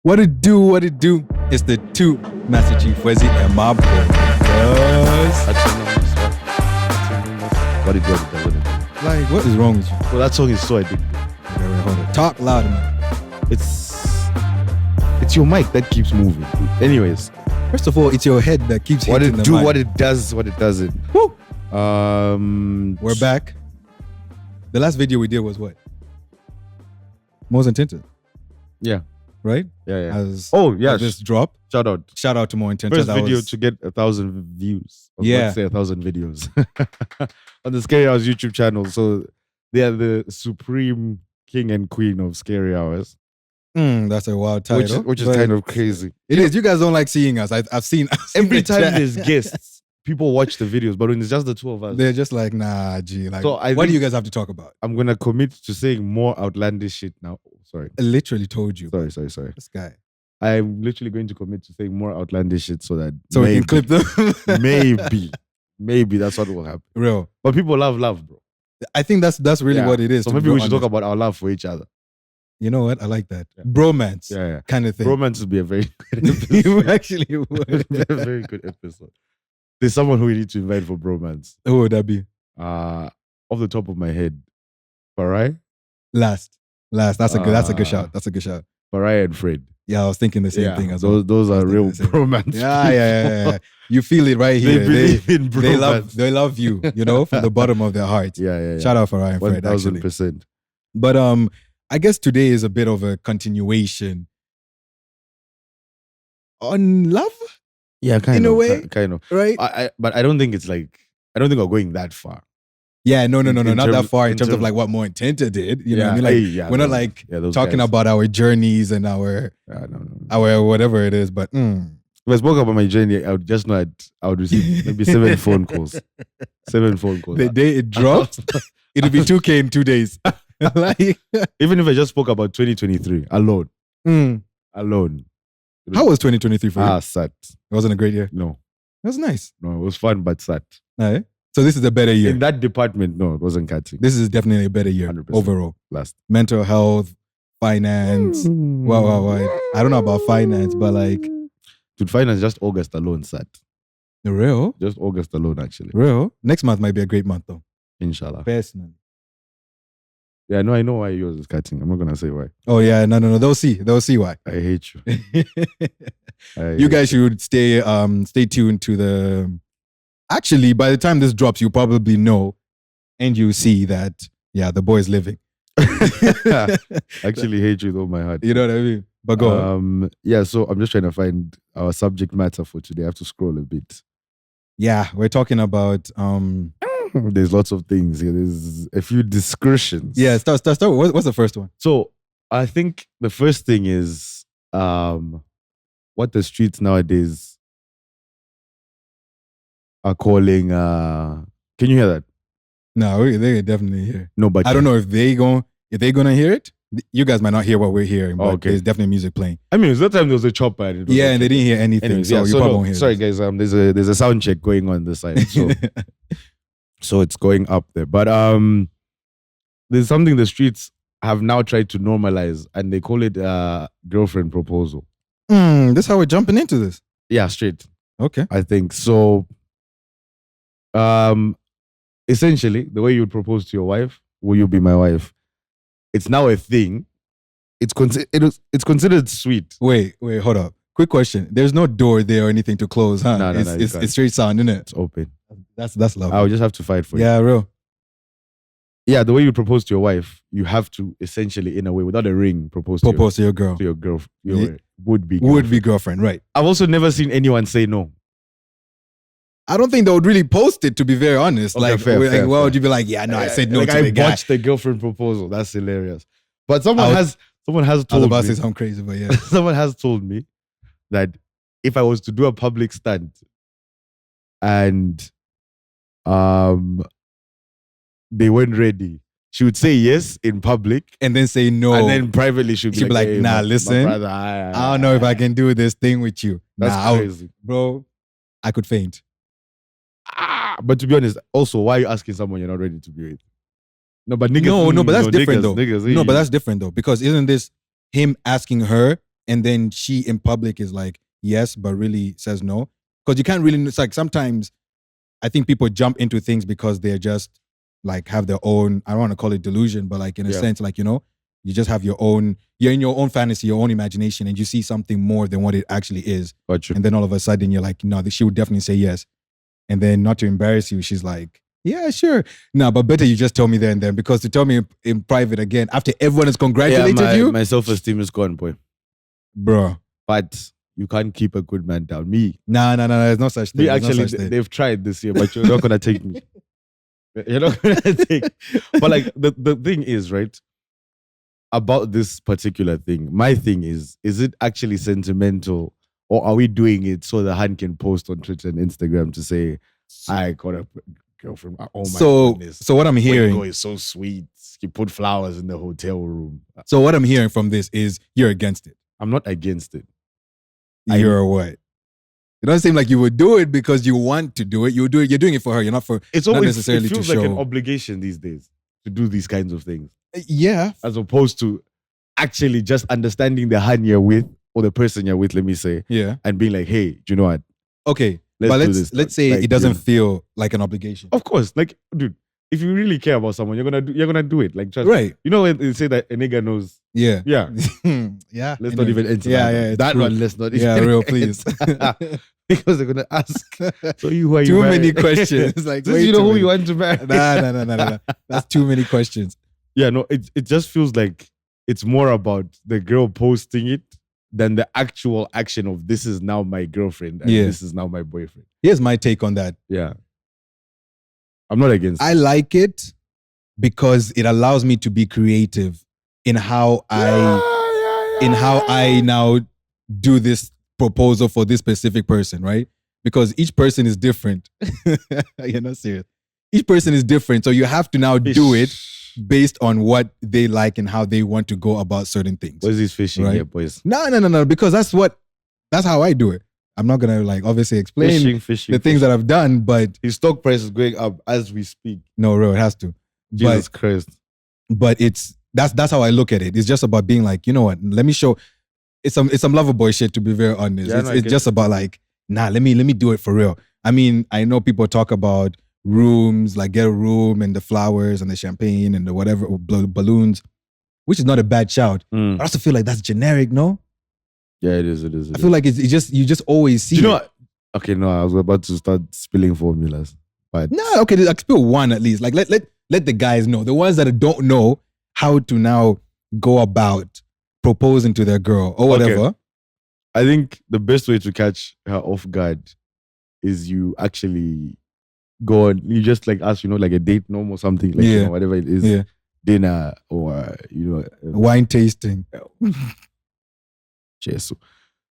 What it do? What it do? It's the two Master Chief Wezzy and my boy. What it does. Like, what is wrong with you? Well, that song is so addictive. Okay, wait, hold on. Talk louder, man. It's your mic that keeps moving. Anyways, First of all, it's your head that keeps what hitting it the do, mic. what it does, what it doesn't. Woo! We're We're back. The last video we did was what? More Intended, Yeah, right? yeah. As this drop. Shout out. Shout out to More Intended. First video to get 1,000 views. I was about to say 1,000 videos on the Scary Hours YouTube channel. So they are the supreme king and queen of Scary Hours, That's a wild title. which is but kind of crazy. It is. You guys don't like seeing us. I've seen Every the time chat. there's guests, people watch the videos, but when it's just the two of us, They're just like, nah, G. Like, So I what do think- you guys have to talk about? I'm gonna commit to saying more outlandish shit now. Sorry, I literally told you. sorry. This guy. I'm literally going to commit to saying more outlandish shit so that So we maybe, can clip them. maybe that's what will happen. Real. But people love, bro. I think that's really Yeah. what it is. So to be maybe we should honest. talk about our love for each other. You know what? I like that. Yeah. Bromance. Yeah. Kind of thing. Romance would be a very good You episode. actually would. a very good episode. There's someone who we need to invite for bromance. Who would that be? Off the top of my head, Farai, Last. That's a good shout. That's a good shout. Farai and Fred. Yeah, I was thinking the same thing as well. Those are thinking real the same. bromance. Yeah. You feel it right They here. believe in bromance. They love you, from the bottom of their hearts. Yeah. Shout out for Ryan Fred, actually. 1,000%. But I guess today is a bit of a continuation on love, Yeah, kind In of. a way. Kind of. right? But I don't think it's like, I don't think we're going that far. Yeah, no, in not that terms- far in in terms of terms- like what More Intended did. You know what I mean? Hey, Like yeah, we're not those- like those talking guys. about our journeys and our No. whatever it is, but If I spoke about my journey, I would just know I would receive maybe 7 phone calls. 7 phone calls. the day it dropped, it'll be 2K in 2 days. Like, Even if I just spoke about 2023 alone. Alone. how was 2023 for you? Sad. It wasn't a great year. No. It was nice. No, it was fun, but sad. Right? So this is a better year. In that department, no, it wasn't catching. This is definitely a better year 100%. overall. Last. Mental health, finance. Wow. I don't know about finance, but like To finance just August alone, sad. real. Just August alone, actually. Next month might be a great month though. Inshallah. Personally. Yeah, no, I know why yours is cutting. I'm not gonna say why. Oh yeah, no. They'll see why. I hate you. You guys should stay tuned to the. Actually, by the time this drops, you probably know, and you see that the boy is living. actually hate you with all my heart. You know what I mean? But go on. Yeah, so I'm just trying to find our subject matter for today. I have to scroll a bit. Yeah, we're talking about There's lots of things here. There's a few discretions. Yeah, start. What's the first one? So I think the first thing is what the streets nowadays are calling can you hear that? No, they definitely hear. No, but I don't know if they're gonna hear it. You guys might not hear what we're hearing, but Okay. there's definitely music playing. I mean, it's that time there was a chopper. And it was Yeah, and they didn't hear anything, Anyways, so yeah, you so probably no, won't hear. sorry this. guys, there's a sound check going on this side. So so it's going up there. But there's something the streets have now tried to normalize, and they call it girlfriend proposal. This is how we're jumping into this. Yeah, straight. Okay. I think so. Essentially, the way you would propose to your wife, will you be my wife? It's now a thing. It's considered sweet. Wait, hold up. Quick question. There's no door there or anything to close, huh? No, you it's can't. straight sound, isn't it? It's open. That's love. I'll just have to fight for it. Yeah, real. Yeah, the way you propose to your wife, you have to essentially, in a way, without a ring, propose Propose to your girl. to your girl, Ye- your would-be Would be girlfriend, right? I've also never seen anyone say no. I don't think they would really post it, to be very honest. Okay, like, fair, why fair. would you be like, yeah, no, I said no like to I the guy. botched the girlfriend proposal. That's hilarious. But someone I has I was told about to me. say something crazy, but yeah. Someone has told me that if I was to do a public stunt and they weren't ready, she would say yes in public, And then say no. and then privately she'd be like, "Hey, nah, my listen, brother, I don't know if I can do this thing with you. That's nah, crazy. bro, I could faint. But to be honest, also, why are you asking someone you're not ready to be with? No, but niggas. No, but that's different though. Niggas, No, but that's different though, because isn't this him asking her and then she in public is like yes, but really says no. Because you can't really. It's like sometimes I think people jump into things because they're just like have their own. I don't want to call it delusion, but like in a sense, like you just have your own. You're in your own fantasy, your own imagination, and you see something more than what it actually is. Gotcha. And then all of a sudden you're like, no, she would definitely say yes. And then not to embarrass you, she's like, yeah, sure. No, but better you just tell me there and then, because to tell me in private again, after everyone has congratulated you. My self-esteem is gone, boy. Bro. But you can't keep a good man down. Me. No, there's no such thing. Me, actually, they've tried this year, but you're not going to take me. You're not going to take. But like, the thing is, right? About this particular thing, my thing is it actually sentimental, or are we doing it so the hand can post on Twitter and Instagram to say, I got a girlfriend? Oh my goodness. So what I'm hearing is so sweet. He put flowers in the hotel room. So what I'm hearing from this is you're against it. I'm not against it. You're what? It doesn't seem like you would do it because you want to do it. You do it. You're doing it for her. You're not for. It's not always necessarily it feels to like show. an obligation these days to do these kinds of things. Yeah. As opposed to actually just understanding the hand you're with or the person you're with, let me say. Yeah. And being like, hey, do you know what? Okay. Let's say like, it doesn't feel like an obligation. Of course. Like, dude, if you really care about someone, you're gonna do it. Like, just right. You know when they say that a nigga knows. Yeah. Yeah. Yeah. Let's not even enter that true. one. Let's not even. Yeah, real please. Because they're gonna ask. So who are you? Too many questions. Like, you know who you want to marry? Nah. That's too many questions. Yeah, no. It just feels like it's more about the girl posting it than the actual action of this is now my girlfriend and this is now my boyfriend. Here's my take on that. Yeah. I'm not against it. I like it because it allows me to be creative in how I now do this proposal for this specific person, right? Because each person is different. You're not serious. Each person is different. So you have to now do it based on what they like and how they want to go about certain things. What's this fishing right? here, boys? No. Because that's how I do it. I'm not gonna like obviously explain fishing, things that I've done, but his stock price is going up as we speak. No, real, it has to. Jesus Christ. But that's how I look at it. It's just about being like, you know what? Let me show. It's some lover boy shit, to be very honest. Yeah, it's just about like, nah, let me do it for real. I mean, I know people talk about rooms, like get a room and the flowers and the champagne and the whatever balloons, which is not a bad shout. I also feel like that's generic, no? Yeah, it is. I feel like you just always see. Do you know what? Okay, no, I was about to start spilling formulas. But no, okay, like spill one at least. Like let the guys know. The ones that don't know how to now go about proposing to their girl or whatever. Okay. I think the best way to catch her off guard is you actually go on, you just like ask, like a date norm or something, like whatever it is, dinner or wine tasting.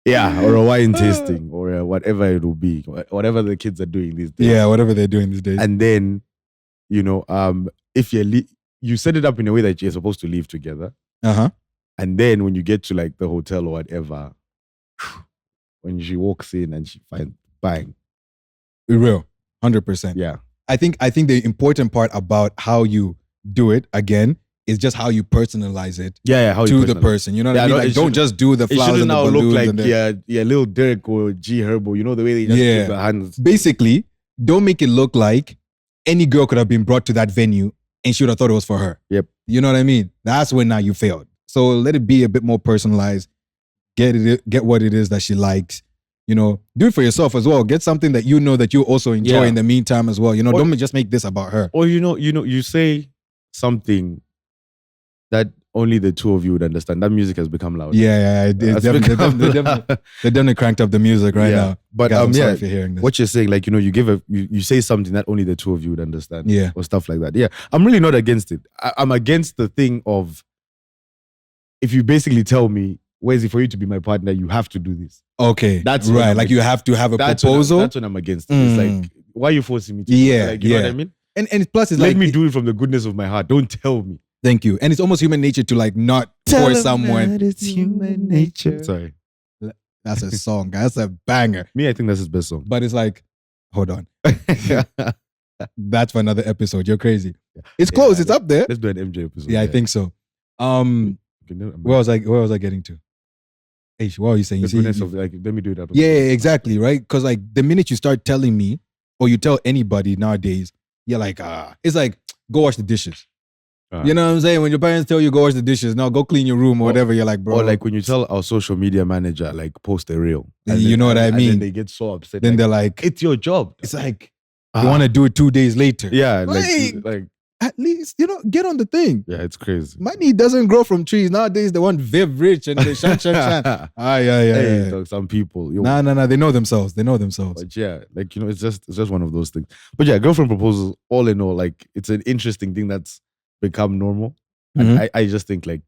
Yeah, or a wine tasting or whatever it will be, whatever the kids are doing these days. Yeah, whatever they're doing these days. And then, if you set it up in a way that you're supposed to live together. And then when you get to like the hotel or whatever, when she walks in and she finds bang. Real, 100%. Yeah. I think the important part about how you do it again is just how you personalize it to the person. You know what I mean? Like, don't just do the flowers and the balloons. It shouldn't now look like Lil Durk or G Herbo. You know the way they just keep their hands. Basically, don't make it look like any girl could have been brought to that venue and she would have thought it was for her. Yep. You know what I mean? That's when now you failed. So let it be a bit more personalized. Get what it is that she likes. Do it for yourself as well. Get something that you know that you also enjoy in the meantime as well. Don't just make this about her. Or you say something that only the two of you would understand. That music has become loud. Yeah. They definitely cranked up the music right now. But I'm sorry if you're hearing this. What you're saying, like, you say something that only the two of you would understand. Yeah. Or stuff like that. Yeah. I'm really not against it. I'm against the thing of, if you basically tell me, where is it for you to be my partner, you have to do this. Okay. That's right. Like you have to have a proposal. That's when I'm against it. It's like, why are you forcing me to? You know what I mean? And plus it's let like, me do it from the goodness of my heart. Don't tell me. Thank you. And it's almost human nature to like not force someone. It's human nature. Sorry. That's a song. That's a banger. Me, I think that's his best song. But it's like, hold on. That's for another episode. You're crazy. It's close. It's up there. Let's do an MJ episode. Yeah, I think so. Where was I getting to? Hey, what are you saying? The You see, goodness of like, let me do that. yeah, exactly, right? Because like the minute you start telling me, or you tell anybody nowadays, you're like, it's like, go wash the dishes. You know what I'm saying? When your parents tell you go wash the dishes, now go clean your room or whatever, you're like, bro. Or like when you tell our social media manager, like, post a reel. You know what I mean? And then they get so upset. Then like, they're like, it's your job. it's like, you want to do it 2 days later. Yeah, like at least, get on the thing. Yeah, it's crazy. Money doesn't grow from trees. Nowadays, they want Viv rich and they shan. Hey, dog, some people. Nah. They know themselves. But yeah, like, it's just one of those things. But yeah, girlfriend proposals, all in all, like, it's an interesting thing that's become normal. Mm-hmm. And I just think, like,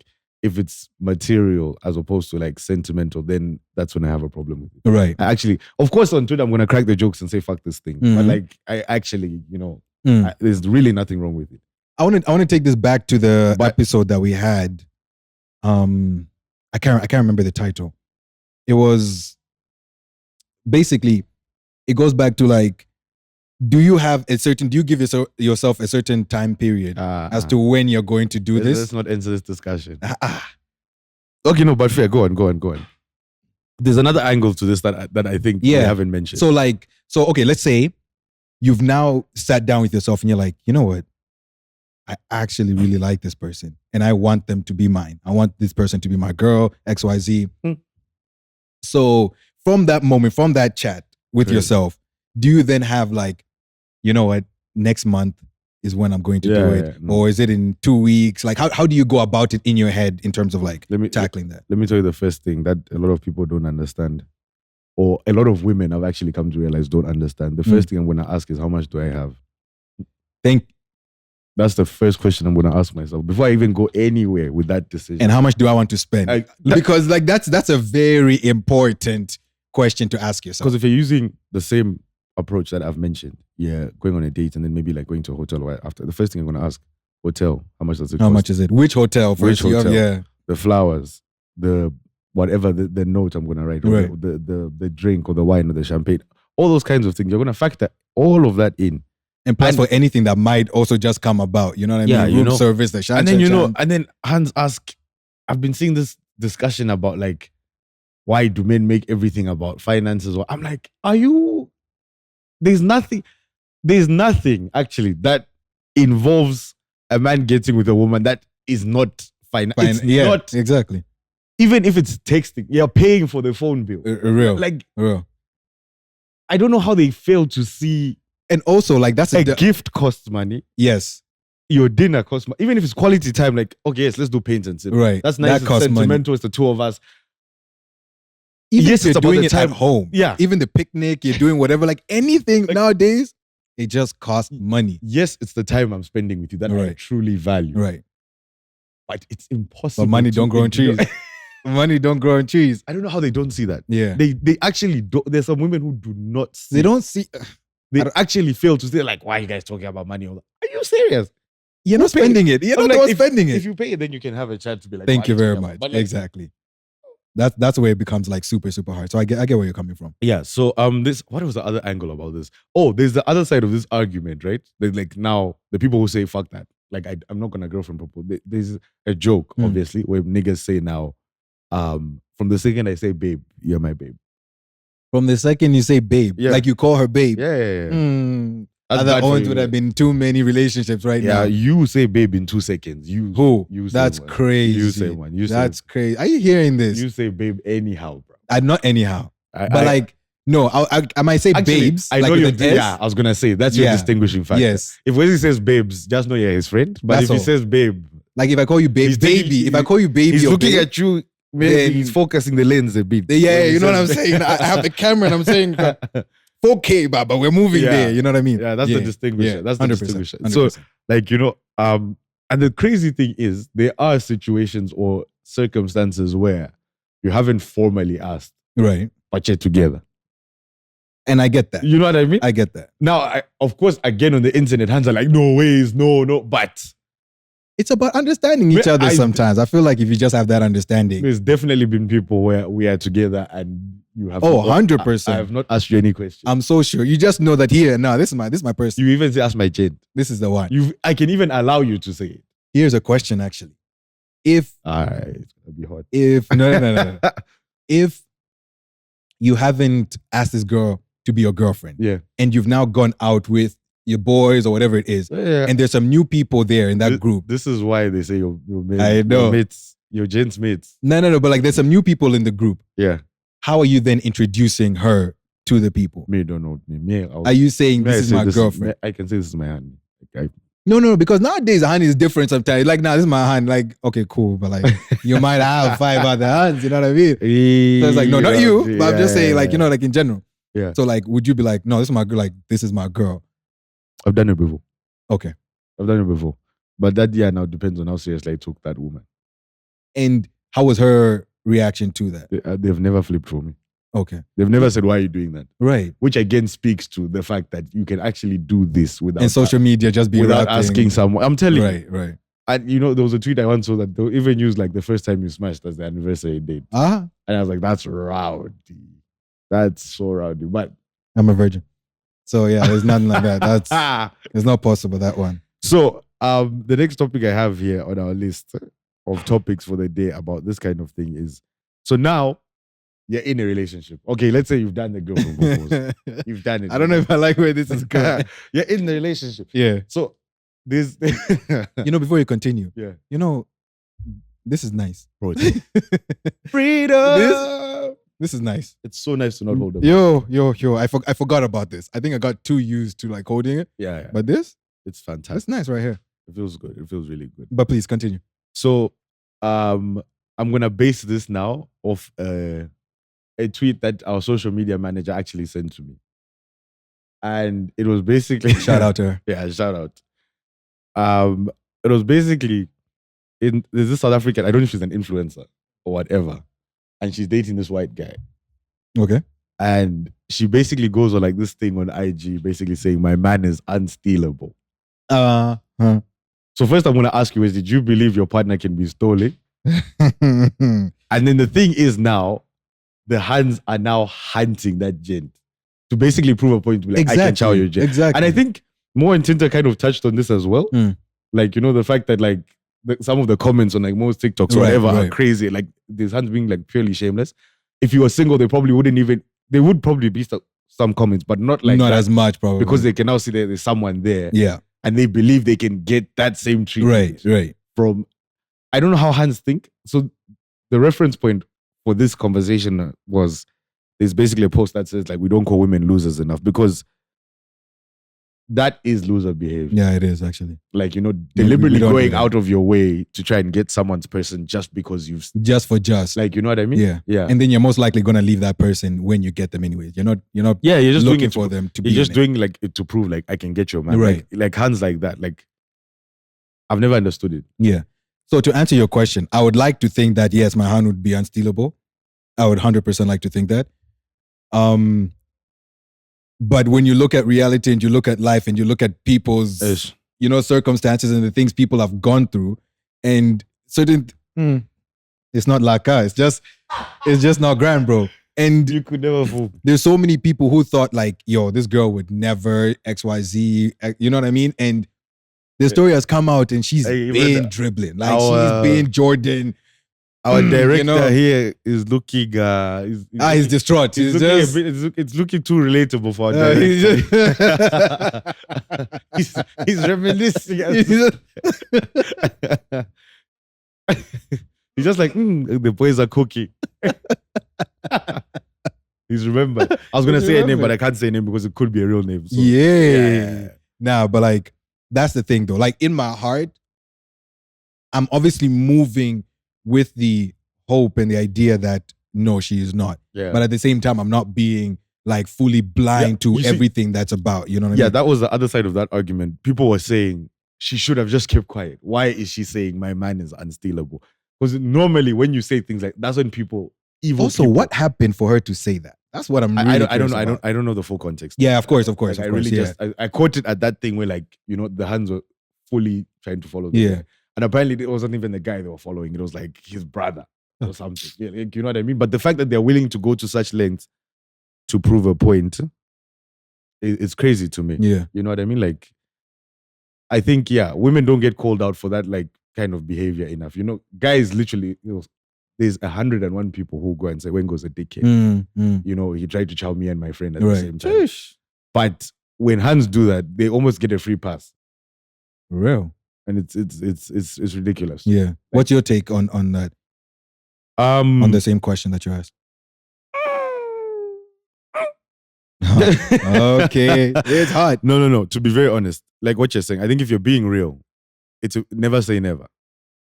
if it's material as opposed to like sentimental, then that's when I have a problem with it. Right. Actually, of course, on Twitter, I'm going to crack the jokes and say, fuck this thing. Mm-hmm. But like, I actually, there's really nothing wrong with it. I want to take this back to the episode that we had. I can't remember the title. It was basically, it goes back to like, do you give yourself a certain time period as to when you're going to do this? Let's not enter this discussion. Okay, no, but fair. Go on. There's another angle to this that I think we haven't mentioned. So okay, let's say you've now sat down with yourself and you're like, you know what? I actually really like this person and I want them to be mine. I want this person to be my girl, XYZ. So from that moment, from that chat with yourself, do you then have like, you know what, next month is when I'm going to do it? Or is it in 2 weeks? Like, how do you go about it in your head in terms of like tackling that? Let me tell you the first thing that a lot of people don't understand, or a lot of women have actually come to realize don't understand. The first thing I'm going to ask is, how much do I have? That's the first question I'm going to ask myself before I even go anywhere with that decision. And how much do I want to spend? Because like that's a very important question to ask yourself. Because if you're using the same approach that I've mentioned, going on a date and then maybe like going to a hotel right after, the first thing I'm going to ask, hotel, how much does it cost? How much is it? Which hotel? Which hotel? The flowers, the whatever, the note I'm going to write, or the drink or the wine or the champagne, all those kinds of things. You're going to factor all of that in. And plus for anything that might also just come about, you know what I mean? Room service, the shan. And then Hans ask, I've been seeing this discussion about like, why do men make everything about finances? Or I'm like, there's nothing actually that involves a man getting with a woman that is not finance. Not exactly. Even if it's texting, you're paying for the phone bill. Real. I don't know how they fail to see. And also, like, that's a gift costs money. Yes. Your dinner costs money. Even if it's quality time, like, okay, yes, let's do paint and sip. Right. That's nice. That costs sentimental. It's the two of us. Even if you're doing it at home. Yeah. Even the picnic, you're doing whatever, like anything nowadays, it just costs money. Yes, it's the time I'm spending with you that I truly value. Right. But it's impossible. But money don't grow on trees. Money don't grow on trees. I don't know how they don't see that. Yeah. They actually don't. There's some women who do not see. They don't see. They actually fail to say, like, why are you guys talking about money? Are you serious? You're not spending it. You're not spending it. If you pay it, then you can have a chance to be like, thank you very much. Like, exactly. That's where it becomes like super, super hard. So I get where you're coming from. Yeah. So what was the other angle about this? Oh, there's the other side of this argument, right? There's like now the people who say fuck that. Like I'm not gonna girlfriend propose. There's a joke, obviously, where niggas say now, from the second I say babe, you're my babe. From the second you say babe, like you call her babe. Yeah. Other Owens would have been too many relationships now. Yeah, you say babe in 2 seconds. You That's one. crazy. You say one. That's crazy. Are you hearing this? You say babe anyhow, bro. Not anyhow. No, I might say actually, babes. I know you're. Yeah, I was gonna say that's your distinguishing factor. Yes. If Wesley says babes, just know you're his friend. But if he says babe, like if I call you baby, if I call you baby, he's looking at you. Maybe he's focusing the lens a bit. Yeah, you know what I'm saying? I have the camera and I'm saying 4K, but we're moving there. You know what I mean? Yeah, that's the distinguisher. Yeah, that's the 100%, distinguisher. 100%. So, like, and the crazy thing is there are situations or circumstances where you haven't formally asked. Right. But you're together. And I get that. You know what I mean? I get that. Now, of course, again, on the internet, hands are like, no ways, no, but... It's about understanding each other sometimes. I feel like if you just have that understanding. There's definitely been people where we are together and you have... 100%. I have not asked you any questions. I'm so sure. You just know that here, no, this is my person. You even say, ask my chain. This is the one. I can even allow you to say it. Here's a question, actually. If... Alright, it's going to be hot. No. if you haven't asked this girl to be your girlfriend, Yeah. and you've now gone out with your boys or whatever it is, Yeah. and there's some new people there in that group. This is why they say your mates, I know. your mates, your gents mates. No, but like there's some new people in the group. Yeah. How are you then introducing her to the people? Me don't know me. Are you saying this is my girlfriend? I can say this is my hand. Like, No, because nowadays a hand is different sometimes. Like, nah, this is my hand. Like, okay, cool. But like, you might have 5 other hands, you know what I mean? So it's like, no, not you. But I'm just saying, like, you know, like in general. Yeah. So like, would you be like, no, this is my girl, like, this is my girl? I've done it before. Okay. I've done it before. But that now depends on how seriously I took that woman. And how was her reaction to that? They've never flipped for me. Okay. They've never said, why are you doing that? Right. Which again speaks to the fact that you can actually do this without... And social media just be without rapping. asking someone. I'm telling you. Right. And you know, there was a tweet I once saw that they'll even use like the first time you smashed as the anniversary date. Uh-huh. And I was like, that's rowdy. That's so rowdy. But I'm a virgin. So yeah, there's nothing like that. It's not possible, that one. So the next topic I have here on our list of topics for the day about this kind of thing is, so now you're in a relationship. Okay, let's say you've done the girlfriend proposal. You've done it. I don't know if I like where this is going. You're in the relationship. Yeah. So this... You know, before you continue, yeah. you know, this is nice. Bro, freedom! This is nice. It's so nice to not hold them. Yo. I forgot about this. I think I got too used to like holding it. Yeah. But this? It's fantastic. That's nice right here. It feels good. It feels really good. But please continue. So I'm gonna base this now off a tweet that our social media manager actually sent to me. And it was basically shout out to her. Yeah, shout out. It was basically there's this South African, I don't know if she's an influencer or whatever, and she's dating this white guy. Okay. And she basically goes on like this thing on IG, basically saying, my man is unstealable. So first I'm going to ask you is, did you believe your partner can be stolen? And then the thing is now, the hands are now hunting that gent to basically prove a point to be like, exactly. I can chow your gent. Exactly. And I think Mo and Tinta kind of touched on this as well. Like, you know, the fact that like some of the comments on like most TikToks or whatever are crazy. Like these hands being like purely shameless. If you were single, they would probably be some comments, but not like not that, as much probably. Because they can now see that there's someone there. Yeah. And they believe they can get that same treatment. Right. From, I don't know how hands think. So the reference point for this conversation was, there's basically a post that says like, we don't call women losers enough, because that is loser behavior. Yeah, it is actually. Like, you know, deliberately going out of your way to try and get someone's person just because you've... Just for just. Like, you know what I mean? Yeah. And then you're most likely going to leave that person when you get them anyways. You're not yeah, you're just looking for them to be... You're just doing like it to prove like, I can get your man. Right. Like hands like that. Like, I've never understood it. Yeah. So to answer your question, I would like to think that, yes, my hand would be unstealable. I would 100% like to think that. But when you look at reality and you look at life and you look at people's, you know, circumstances and the things people have gone through, and certain, it's not laka. It's just not grand, bro. And you could never fool. There's so many people who thought like, yo, this girl would never XYZ, you know what I mean? And the story has come out and she's been dribbling. Like she's been Jordan. Our director here is looking. He's distraught. It's looking too relatable for our director. He's reminiscing. He's just like, the boys are cooking. He's remembered. I was gonna say a name, but I can't say a name because it could be a real name. So. Yeah. Nah, but like that's the thing though. Like in my heart, I'm obviously moving with the hope and the idea that no, she is not. Yeah. But at the same time, I'm not being like fully blind to everything that's about. You know what I mean? Yeah, that was the other side of that argument. People were saying she should have just kept quiet. Why is she saying my man is unstealable? Because normally when you say things like that's when people what happened for her to say that? That's what I'm really I don't know the full context. Yeah, of course. Like, I caught it at that thing where like, you know, the hands were fully trying to follow the guy. And apparently it wasn't even the guy they were following. It was like his brother or something. Yeah, like, you know what I mean? But the fact that they're willing to go to such lengths to prove a point, it's crazy to me. Yeah. You know what I mean? Like, I think, women don't get called out for that like kind of behavior enough. You know, guys literally, there's 101 people who go and say, Wengo's a dickhead. You know, he tried to chow me and my friend at the same time. Sheesh. But when Hans do that, they almost get a free pass. Real. And it's ridiculous. Yeah. What's your take on that? On the same question that you asked. Okay. It's hard. No. To be very honest, like what you're saying, I think if you're being real, it's never say never.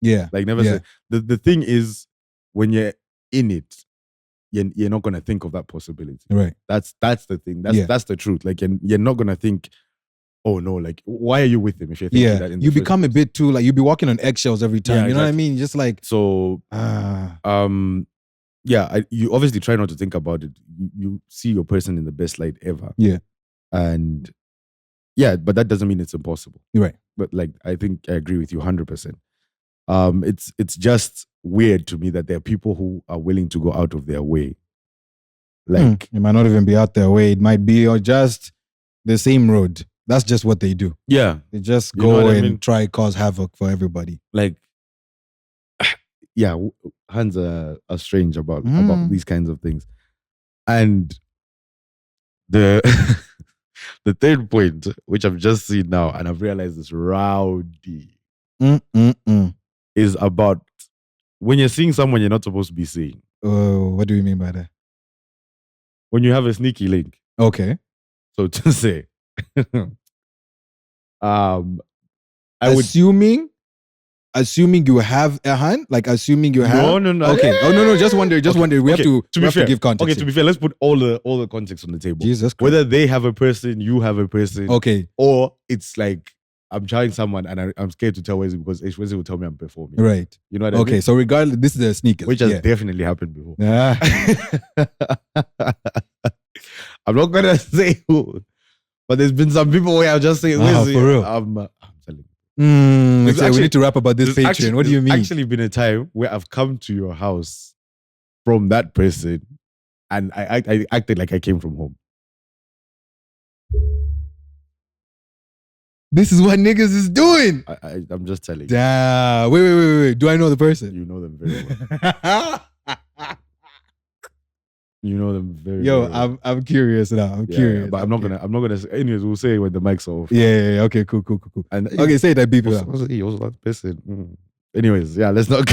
Yeah. Like never say. The thing is, when you're in it, you're not gonna think of that possibility. Right. That's the thing. That's the truth. Like you're not gonna think, oh no, like why are you with him if you're thinking that? You become a bit too like you be walking on eggshells every time. Yeah, you know what I mean? Just like so. You obviously try not to think about it. You see your person in the best light ever. Yeah. And but that doesn't mean it's impossible. Right. But like I think I agree with you 100%. It's just weird to me that there are people who are willing to go out of their way. Like it might not even be out their way. It might be or just the same road. That's just what they do. Yeah. They just go and try cause havoc for everybody. Like hands are strange about these kinds of things. And the the third point, which I've just seen now, and I've realized is rowdy, is about when you're seeing someone you're not supposed to be seeing. Oh, what do you mean by that? When you have a sneaky link. Okay. So to say, Assuming you have a hand, like assuming you have. No. Okay. Oh no. Just wonder. We have to give context. Okay. To be fair, let's put all the context on the table. Jesus Christ. Whether they have a person, you have a person. Okay. Or it's like I'm trying someone and I'm scared to tell Wesley because Wesley will tell me I'm performing. Right. You know what I mean? Okay. So regardless, this is a sneaker, which has definitely happened before. Yeah. I'm not gonna say who, but there's been some people where I'll just say, Wesley, for real. I'm telling you. We need to wrap about this Patreon. What do you mean? There's actually been a time where I've come to your house from that person and I acted like I came from home. This is what niggas is doing. I'm just telling you. Damn. Wait. Do I know the person? You know them very well. You know them very well. I'm curious now. I'm curious. But I'm not gonna say, anyways, we'll say when the mic's off. Yeah. Okay, cool. And okay, say that beep. He was that person. Anyways, let's not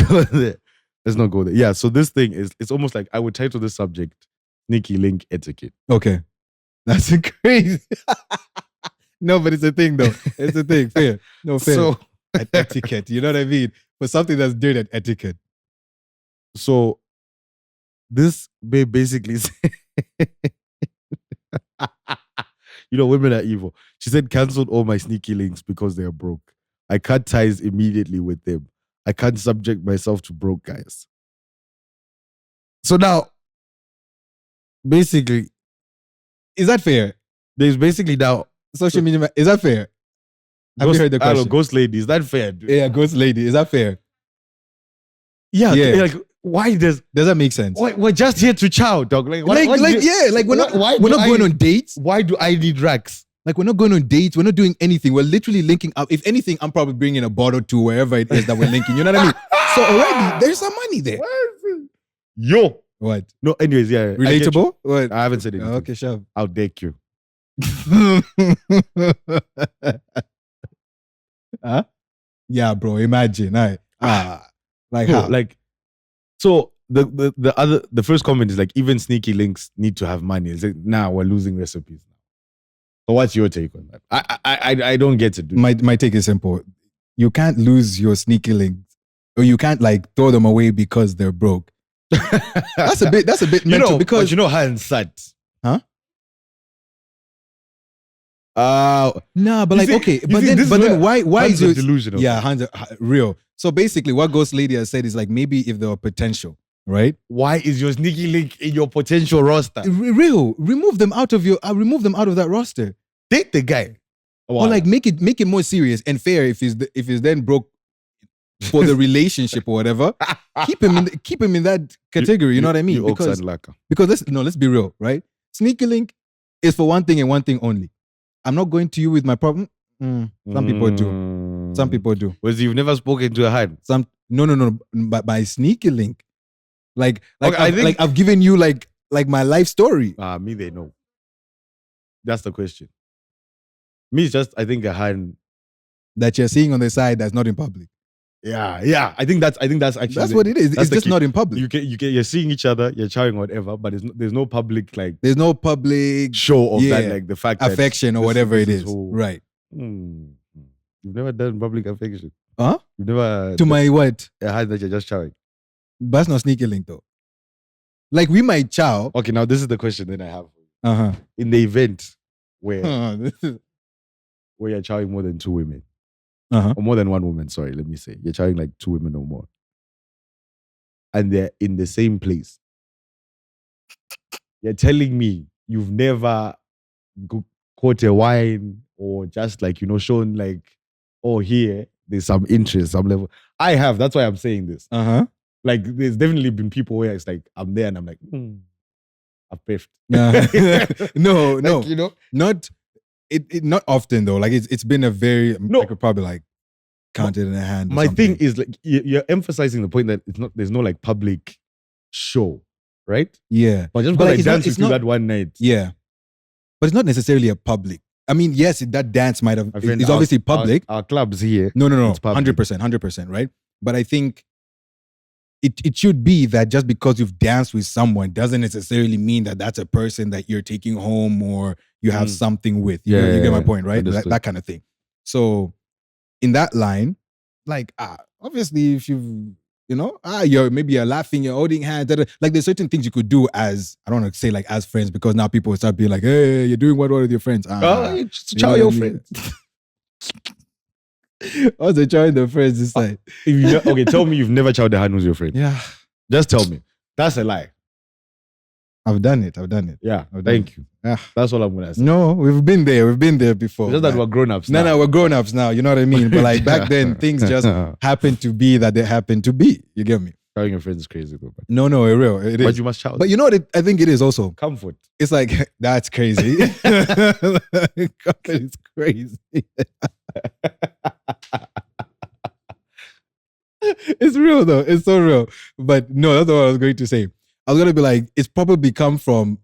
go there. Yeah, so this thing it's almost like I would title this subject Sneaky Link Etiquette. Okay. That's crazy. No, but it's a thing though. It's a thing. Fair. No, fair. So etiquette. You know what I mean? For something that's dirty at etiquette. So this basically said, women are evil. She said, cancelled all my sneaky links because they are broke. I cut ties immediately with them. I can't subject myself to broke guys. So now, basically, is that fair? There's basically now social media. Is that fair? Have you heard the question? Ghost lady. Is that fair? Dude? Yeah, ghost lady. Is that fair? Yeah. Like, why does that make sense? We're just here to chow, dog. Like we're not going on dates. Why do I need racks? Like we're not going on dates. We're not doing anything. We're literally linking up. If anything, I'm probably bringing a bottle to wherever it is that we're linking. You know what I mean? So already there's some money there. Yo. What? No. Anyways, yeah. Relatable. What? I haven't said anything. Okay, sure. I'll dake you. Huh? Yeah, bro. Imagine. Like how? Like. So the first comment is like, even sneaky links need to have money. It's like, we're losing recipes now. So what's your take on that? I don't get it. Dude. My take is simple. You can't lose your sneaky links, or you can't like throw them away because they're broke. That's a bit mental because Hans sat. Huh? But then why is your delusional? Yeah, Hans are real. So basically, what Ghost Lady has said is like maybe if there were potential, right? Why is your sneaky link in your potential roster? Real, remove them out of that roster. Date the guy, or like make it more serious and fair. If he's then broke for the relationship or whatever, keep him in that category. You know what I mean? Because let's be real, right? Sneaky link is for one thing and one thing only. I'm not going to you with my problem. Some people do. Was you've never spoken to a hand? No. But by sneaky link, Like Okay, I've given you like my life story. me they know. That's the question. Me, it's just I think a hand. That you're seeing on the side that's not in public. Yeah. I think that's actually That's what it is. It's just not in public. You're seeing each other, you're showering whatever, but there's no public like There's no public show of that, like the fact that affection or whatever it is. whole, right. You've never done public affection. Huh? You've never To my what? a hand that you're just showering. But that's not sneaky link though. Like we might chow. Okay, now this is the question that I have. Uh-huh. In the event where Uh-huh. where you're chowing more than 2 women. Uh-huh. Or more than 1 woman, sorry, let me say. You're chowing like 2 women or more. And they're in the same place. You're telling me you've never caught a wine or just like, shown like, oh, here, there's some interest, some level. I have, that's why I'm saying this. Uh-huh. Like, there's definitely been people where it's like, I'm there and I'm like, I've piffed. No, Like, not it not often though. Like it's been a very I could probably like count it in a hand. My thing is like you're emphasizing the point that there's no like public show, right? Yeah. But just But because like, I danced with you that one night. Yeah. But it's not necessarily a public. I mean, yes, that dance might have it's obviously public. Our clubs here. No. 100%, right? But I think it should be that just because you've danced with someone doesn't necessarily mean that that's a person that you're taking home or you have something with. You get my point, right? That kind of thing. So in that line, like obviously if you're laughing, you're holding hands, like there's certain things you could do as, I don't want to say like as friends, because now people will start being like, hey, you're doing what with your friends? Just chow your friends. Also trying the friends this side. Okay, tell me you've never chowed the hand with your friend. Yeah. Just tell me. That's a lie. I've done it. Yeah. Thank you. Yeah. That's all I'm gonna say. No, we've been there before. It's just that we're grown-ups now. No, we're grown-ups now. You know what I mean? But like back then, things just happened to be that they happened to be. You get me? Chowing your friends is crazy though. No, it is. But you must chow. But you know what? I think it is also Comfort. It's like that's crazy. It's crazy. It's real though. It's so real. But no, that's what I was going to say. I was going to be like, it's probably come from,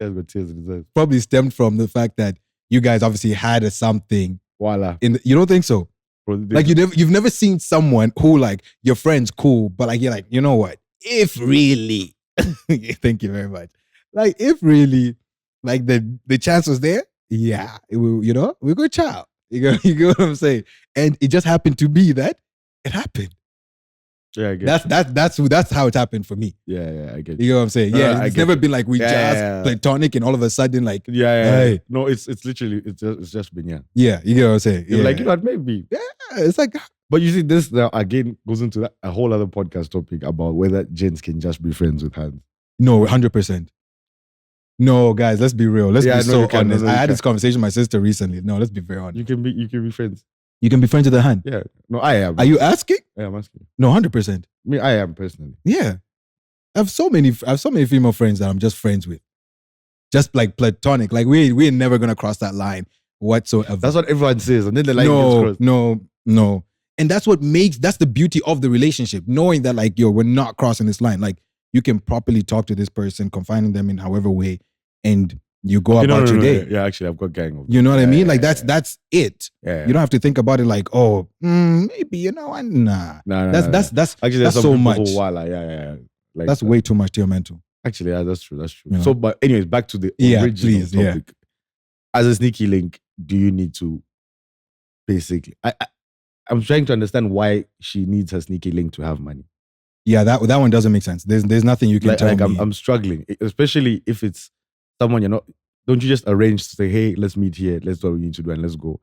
probably stemmed from the fact that you guys obviously had a something. Voila. You don't think so? Like you've never seen someone who like your friend's cool, but like you're like, you know what? If really, thank you very much. Like if really, like the chance was there, yeah, we go chow. You get what I'm saying? And it just happened to be that it happened. Yeah, I get that's how it happened for me. Yeah, I get you. You know what I'm saying? Yeah, it's never been like we just platonic and all of a sudden like Hey. No, it's literally it's just been Yeah, you get what I'm saying? Yeah. Like maybe. Yeah, it's like. But you see, this now again goes into a whole other podcast topic about whether gents can just be friends with hands. No, 100%. No, guys, let's be real. Let's be so honest. I had this conversation with my sister recently. No, let's be very honest. You can be friends. You can be friends with a hand. Yeah. No, I am. Are you asking? Yeah, I'm asking. No, 100%. Me, I am personally. Yeah. I have so many female friends that I'm just friends with. Just like platonic. Like we're never gonna cross that line whatsoever. That's what everyone says. And then the line gets crossed. No. And that's the beauty of the relationship. Knowing that like, we're not crossing this line. Like you can properly talk to this person, confining them in however way, and you go about your day. Yeah, actually, I've got gang. You know what I mean? Like that's it. Yeah. You don't have to think about it like, oh, maybe nah. That's actually that's so much. Yeah. Like that's way too much to your mental. Actually, yeah, that's true. You know? So, but anyways, back to the original topic. Yeah. As a sneaky link, do you need to basically? I'm trying to understand why she needs her sneaky link to have money. Yeah, that one doesn't make sense. There's nothing you can tell me. I'm struggling, especially if it's someone you're not. Don't you just arrange to say, hey, let's meet here, let's do what we need to do, and let's go.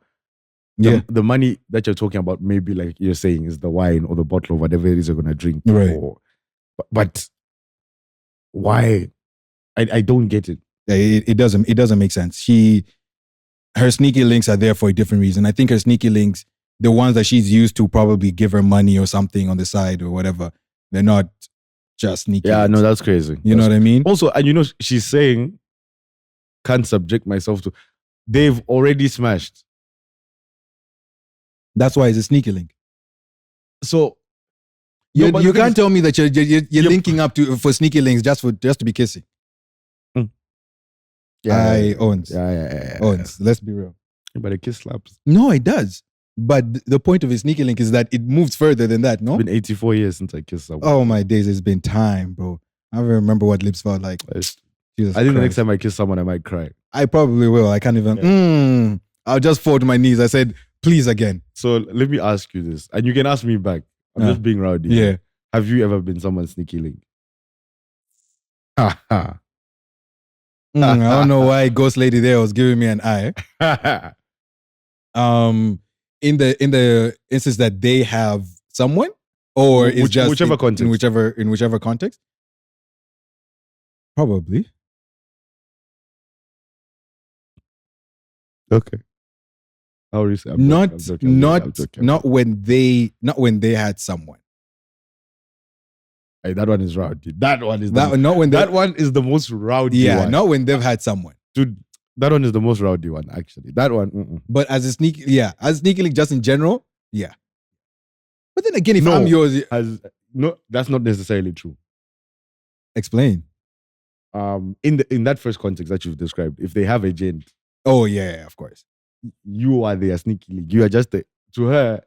The money that you're talking about, maybe like you're saying, is the wine or the bottle of whatever it is you're gonna drink. Right. But why? I don't get it. It doesn't make sense. Her sneaky links are there for a different reason. I think her sneaky links, the ones that she's used to probably give her money or something on the side or whatever, they're not just sneaky links. No, that's crazy. You know what I mean? Also, and she's saying, can't subject myself to. They've already smashed. That's why it's a sneaky link. So, You, but you the thing can't is- tell me that you're Yep. linking up for sneaky links just to be kissing. Owns. Yeah. Owns. Let's be real. But a kiss slaps. No, it does. But the point of a sneaky link is that it moves further than that, no? It's been 84 years since I kissed someone. Oh my days, it's been time, bro. I don't remember what lips felt like. Jesus I think the Christ. next time I kiss someone, I might cry. I probably will. I can't even. I'll just fall to my knees. I said, please again. So let me ask you this, and you can ask me back. I'm just being rowdy. Yeah. Have you ever been someone's sneaky link? I don't know why Ghost Lady there was giving me an eye. In the instance that they have someone, or it's just whichever context. in whichever context. Probably. Okay. How are you saying? Not when they had someone. Hey, that one is rowdy. That one is Not when that one is the most rowdy one. not when they've had someone. Dude, that one is the most rowdy one, actually. That one. But as a sneaky link, just in general, yeah. But then again, if I'm yours, no, that's not necessarily true. explain. In that first context that you've described, if they have a gent, Oh yeah, of course. you are their sneaky link. You are just to her.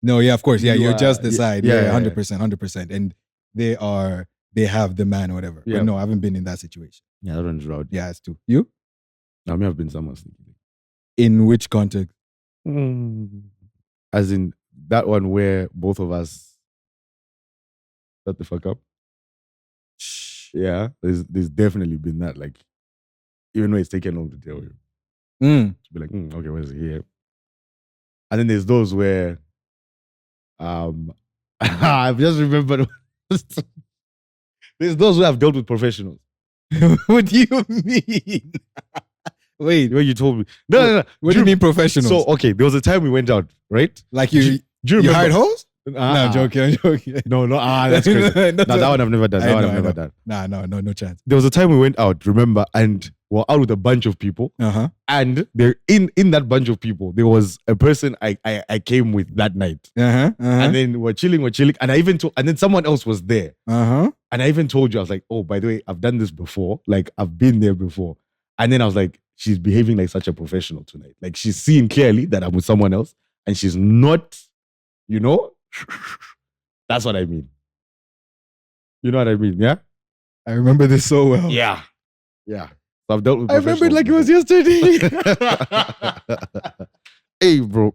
No, yeah, of course, yeah. You You're are- just the side, yeah, 100%, and they have the man or whatever. Yeah. But no, I haven't been in that situation. Yeah, that one's rowdy. Yeah, it's too. You? I may have been someone's sneaky link. In which context? As in that one where both of us shut the fuck up. Yeah, there's definitely been that, like, even though it's taken long to tell you, to be like, okay, where's he here? And then there's those where, I've just remembered. There's those who have dealt with professionals. What do you mean? Wait, Where you told me, no. what do you mean professionals? So okay, there was a time we went out, right? like Do you remember? hired hoes? No, Ah, I'm joking. No, that's crazy. No, that one I've never done. That one I've never done. Nah, no chance. There was a time we went out, remember, and we're out with a bunch of people. And there in that bunch of people, there was a person I came with that night. And then we're chilling, and I even told, and then someone else was there. And I even told you, I was like, oh, by the way, I've done this before. Like, I've been there before. And then I was like, she's behaving like such a professional tonight. Like, she's seeing clearly that I'm with someone else, and she's not, that's what I mean. You know what I mean? Yeah? I remember this so well. Yeah. So I've dealt with I remember it like it was yesterday. Hey, bro.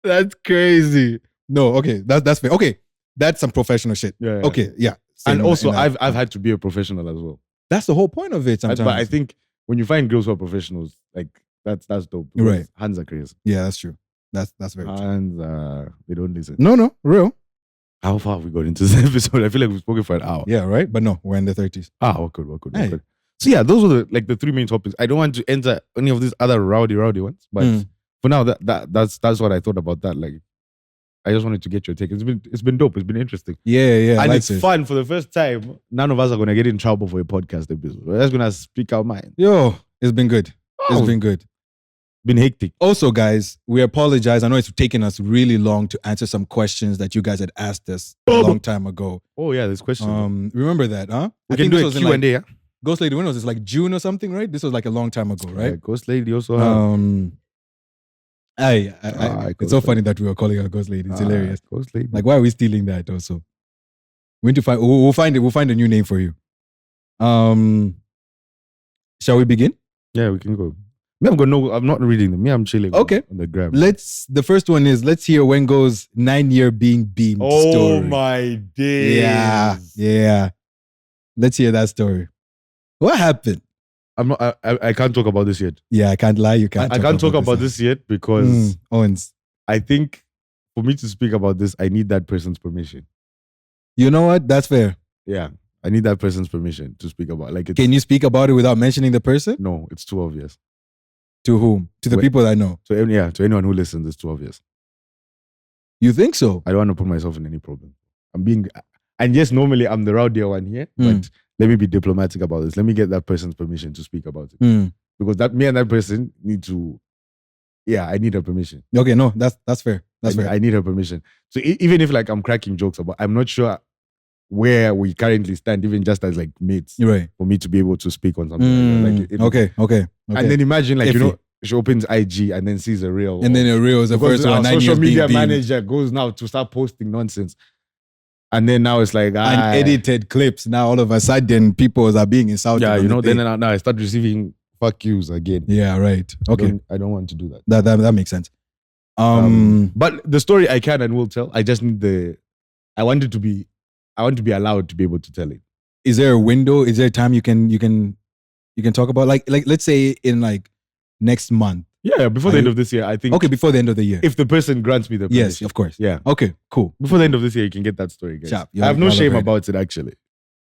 That's crazy. No, okay, that's fair. Okay, that's some professional shit. Yeah. Okay, yeah. And Same also, in that. I've had to be a professional as well. That's the whole point of it. Sometimes, But I think when you find girls who are professionals, like that's dope. Because Right. Hands are crazy. yeah, that's true. That's very true. Hands, they don't listen. No, real. How far have we got into this episode? I feel like we've spoken for an hour. Yeah, right. But no, we're in the 30s. We're good. Hey. So yeah, those are the three main topics. I don't want to enter any of these other rowdy ones, but for now, that's what I thought about that. Like, I just wanted to get your take. It's been dope. It's been interesting. Yeah. And like it's this. fun for the first time. None of us are gonna get in trouble for a podcast episode. We're just gonna speak our mind. Yo, it's been good. It's been good. Been hectic. Also, guys, we apologize. I know it's taken us really long to answer some questions that you guys had asked us a long time ago. Oh yeah, there's questions. Remember that, huh? We can do a Q&A, yeah? Ghost Lady, when was this? Like June or something, right? This was like a long time ago, right? Yeah, Ghost Lady also have. It's so funny that we were calling her Ghost Lady. It's hilarious. Ghost Lady. Like, why are we stealing that also? We need to find. We'll find it. We'll find a new name for you. Shall we begin? Yeah, we can go. Me, I'm not reading them. Me, I'm chilling. Okay. On the gram. The first one is, let's hear Wengo's 9-year being beamed story. Oh my days. Yeah. Let's hear that story. What happened? I can't talk about this yet. Yeah, I can't lie. You can't. I can't talk about this yet because Owens. I think for me to speak about this, I need that person's permission. You know what? That's fair. Yeah, I need that person's permission to speak about. Like, can you speak about it without mentioning the person? No, it's too obvious. To whom? To the people I know. To anyone who listens, it's too obvious. You think so? I don't want to put myself in any problem. And yes, normally I'm the rowdier one here, but let me be diplomatic about this. Let me get that person's permission to speak about it. Because me and that person need to, Yeah, I need her permission. Okay, no, that's fair. That's fair. I need her permission. So even if like I'm cracking jokes about, I'm not sure where we currently stand, even just as like mates, You're right. for me to be able to speak on something like that. Like, Okay. And then imagine like, Iffy. she opens IG and then sees a reel. And then a reel is the because first one. our 9 social years media being deemed. manager goes now to start posting nonsense. And then now it's like unedited clips. Now all of a sudden people are being insulted. Yeah, on you know, the then day. now I start receiving fuck yous again. Yeah, right. Okay. I don't want to do that. That makes sense. But the story I can and will tell. I just need I want to be allowed to be able to tell it. Is there a window? Is there a time you can talk about like let's say in like next month? Yeah, before the end of this year, I think. Okay, before the end of the year. If the person grants me the permission. Yes, of course. Yeah. Okay, cool. Before the end of this year, you can get that story, guys. Sharp. I have no shame about it, actually.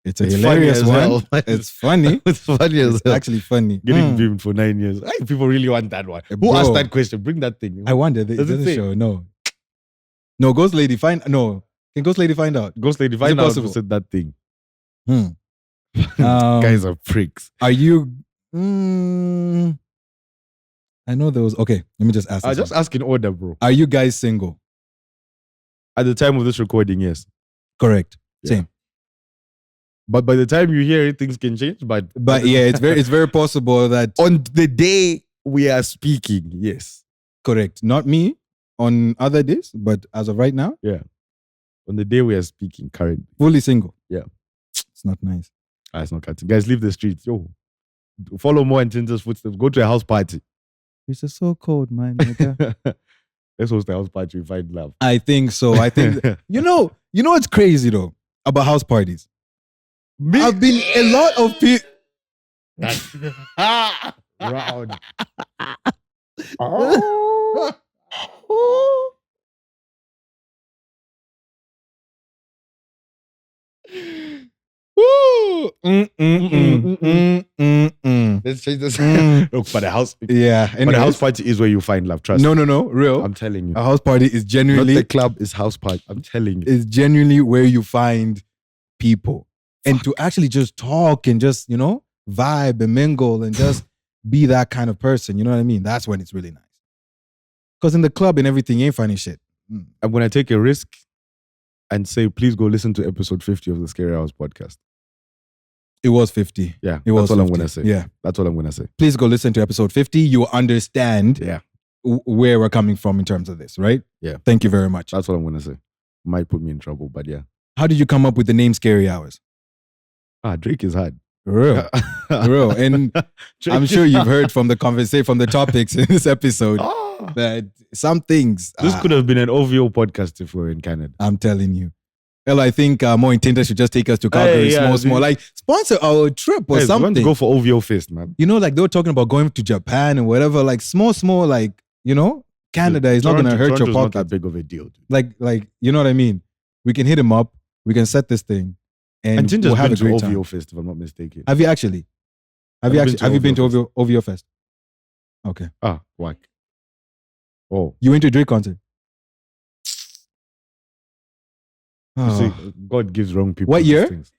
It's hilarious funny as one. hell. It's funny. It's funny as It's hell. actually funny. Getting beamed for 9 years. Hey, people really want that one. Who Bro. asked that question? Bring that thing. I wonder. It Does it doesn't say? show. No, Ghost Lady find. No, can Ghost Lady find out? Ghost Lady, Is find it out who possible? said that thing. Um, Guys are pricks. Are you? I know there was. Okay, let me just ask. I this just one. ask in order, bro. Are you guys single? At the time of this recording, yes. Correct. Yeah. Same. But by the time you hear it, things can change. But Yeah, it's very possible that. on the day we are speaking, yes. Correct. Not me on other days, but as of right now, On the day we are speaking, currently. fully single. Yeah. It's not nice. It's not cutting. Guys, leave the streets. Yo. Follow more in Tinder's footsteps. Go to a house party. It's just so cold, man. nigga. Let's host a house party. We find love. I think so. I think you know what's crazy though about house parties. I've been a lot of people. Round. Let's change this. Look, but the house. Yeah. But the house party is where you find love. Trust me. No. Real. I'm telling you. A house party is Not genuinely the club, is house party. I'm telling you. is genuinely where you find people and to actually just talk and just vibe and mingle and just be that kind of person. You know what I mean? That's when it's really nice. Because in the club and everything, you ain't finding shit. I'm going to take a risk and say, please go listen to episode 50 of the Scary Hours podcast. It was 50. Yeah, It was that's all I'm 50. going to say. Yeah. That's all I'm going to say. Please go listen to episode 50. You will understand Yeah, where we're coming from in terms of this, right? Yeah. Thank you very much. that's what I'm going to say. Might put me in trouble, but yeah. How did you come up with the name Scary Hours? Drake is hard. Real. Real. And I'm sure you've heard from the conversation, from the topics in this episode, that some things. This could have been an OVO podcast if we were in Canada. I'm telling you. Well, I think More Intended should just take us to Calgary, small, like sponsor our trip or Guys, we want something. to go for OVO Fest, man. Like they were talking about going to Japan and whatever, like small, like, Canada is not going to hurt your Toronto's not pocket. that big of a deal, dude. Like, you know what I mean? We can hit him up. We can set this thing. And Tinder's we'll have been a great to OVO time. Fest, if I'm not mistaken. Have you actually? Have you been to OVO Fest? Okay. Whack. Oh. You went to a Drake concert? You see, God gives wrong people. What these year? things.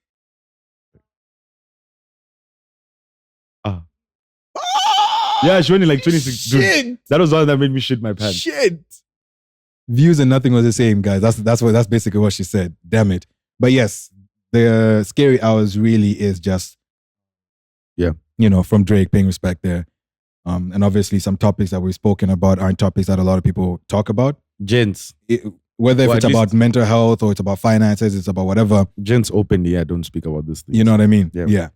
Yeah, she went in like 26. Dude, Shit. that was the one that made me shit my pants. Shit. Views and nothing was the same, guys. That's basically what she said. Damn it. But yes, the Scary Hours really is just, from Drake, paying respect there. And obviously some topics that we've spoken about aren't topics that a lot of people talk about. Gents. Whether Well, if it's at about least- mental health or it's about finances, it's about whatever. Gents openly, don't speak about this thing. You know what I mean? Yeah.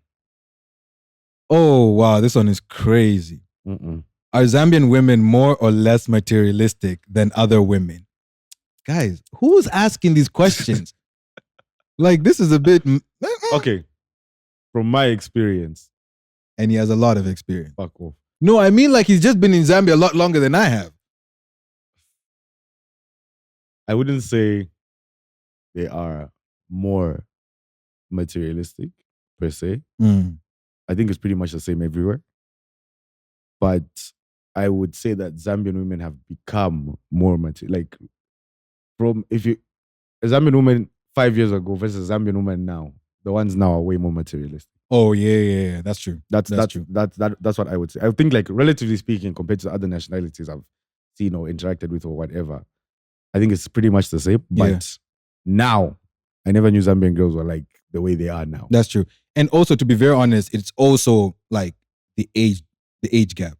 Oh, wow. This one is crazy. Are Zambian women more or less materialistic than other women? Guys, who's asking these questions? Like, this is a bit... Okay. From my experience, And he has a lot of experience. fuck off. No, I mean like he's just been in Zambia a lot longer than I have. I wouldn't say they are more materialistic per se. I think it's pretty much the same everywhere. But I would say that Zambian women have become more material. Like, a Zambian woman 5 years ago versus a Zambian woman now, the ones now are way more materialistic. Oh, yeah. That's true. That's true. That's what I would say. I think, like, relatively speaking, compared to other nationalities, seen or interacted with or whatever, I think it's pretty much the same. But now, I never knew Zambian girls were like the way they are now. That's true. And also, to be very honest, it's also like the age gap,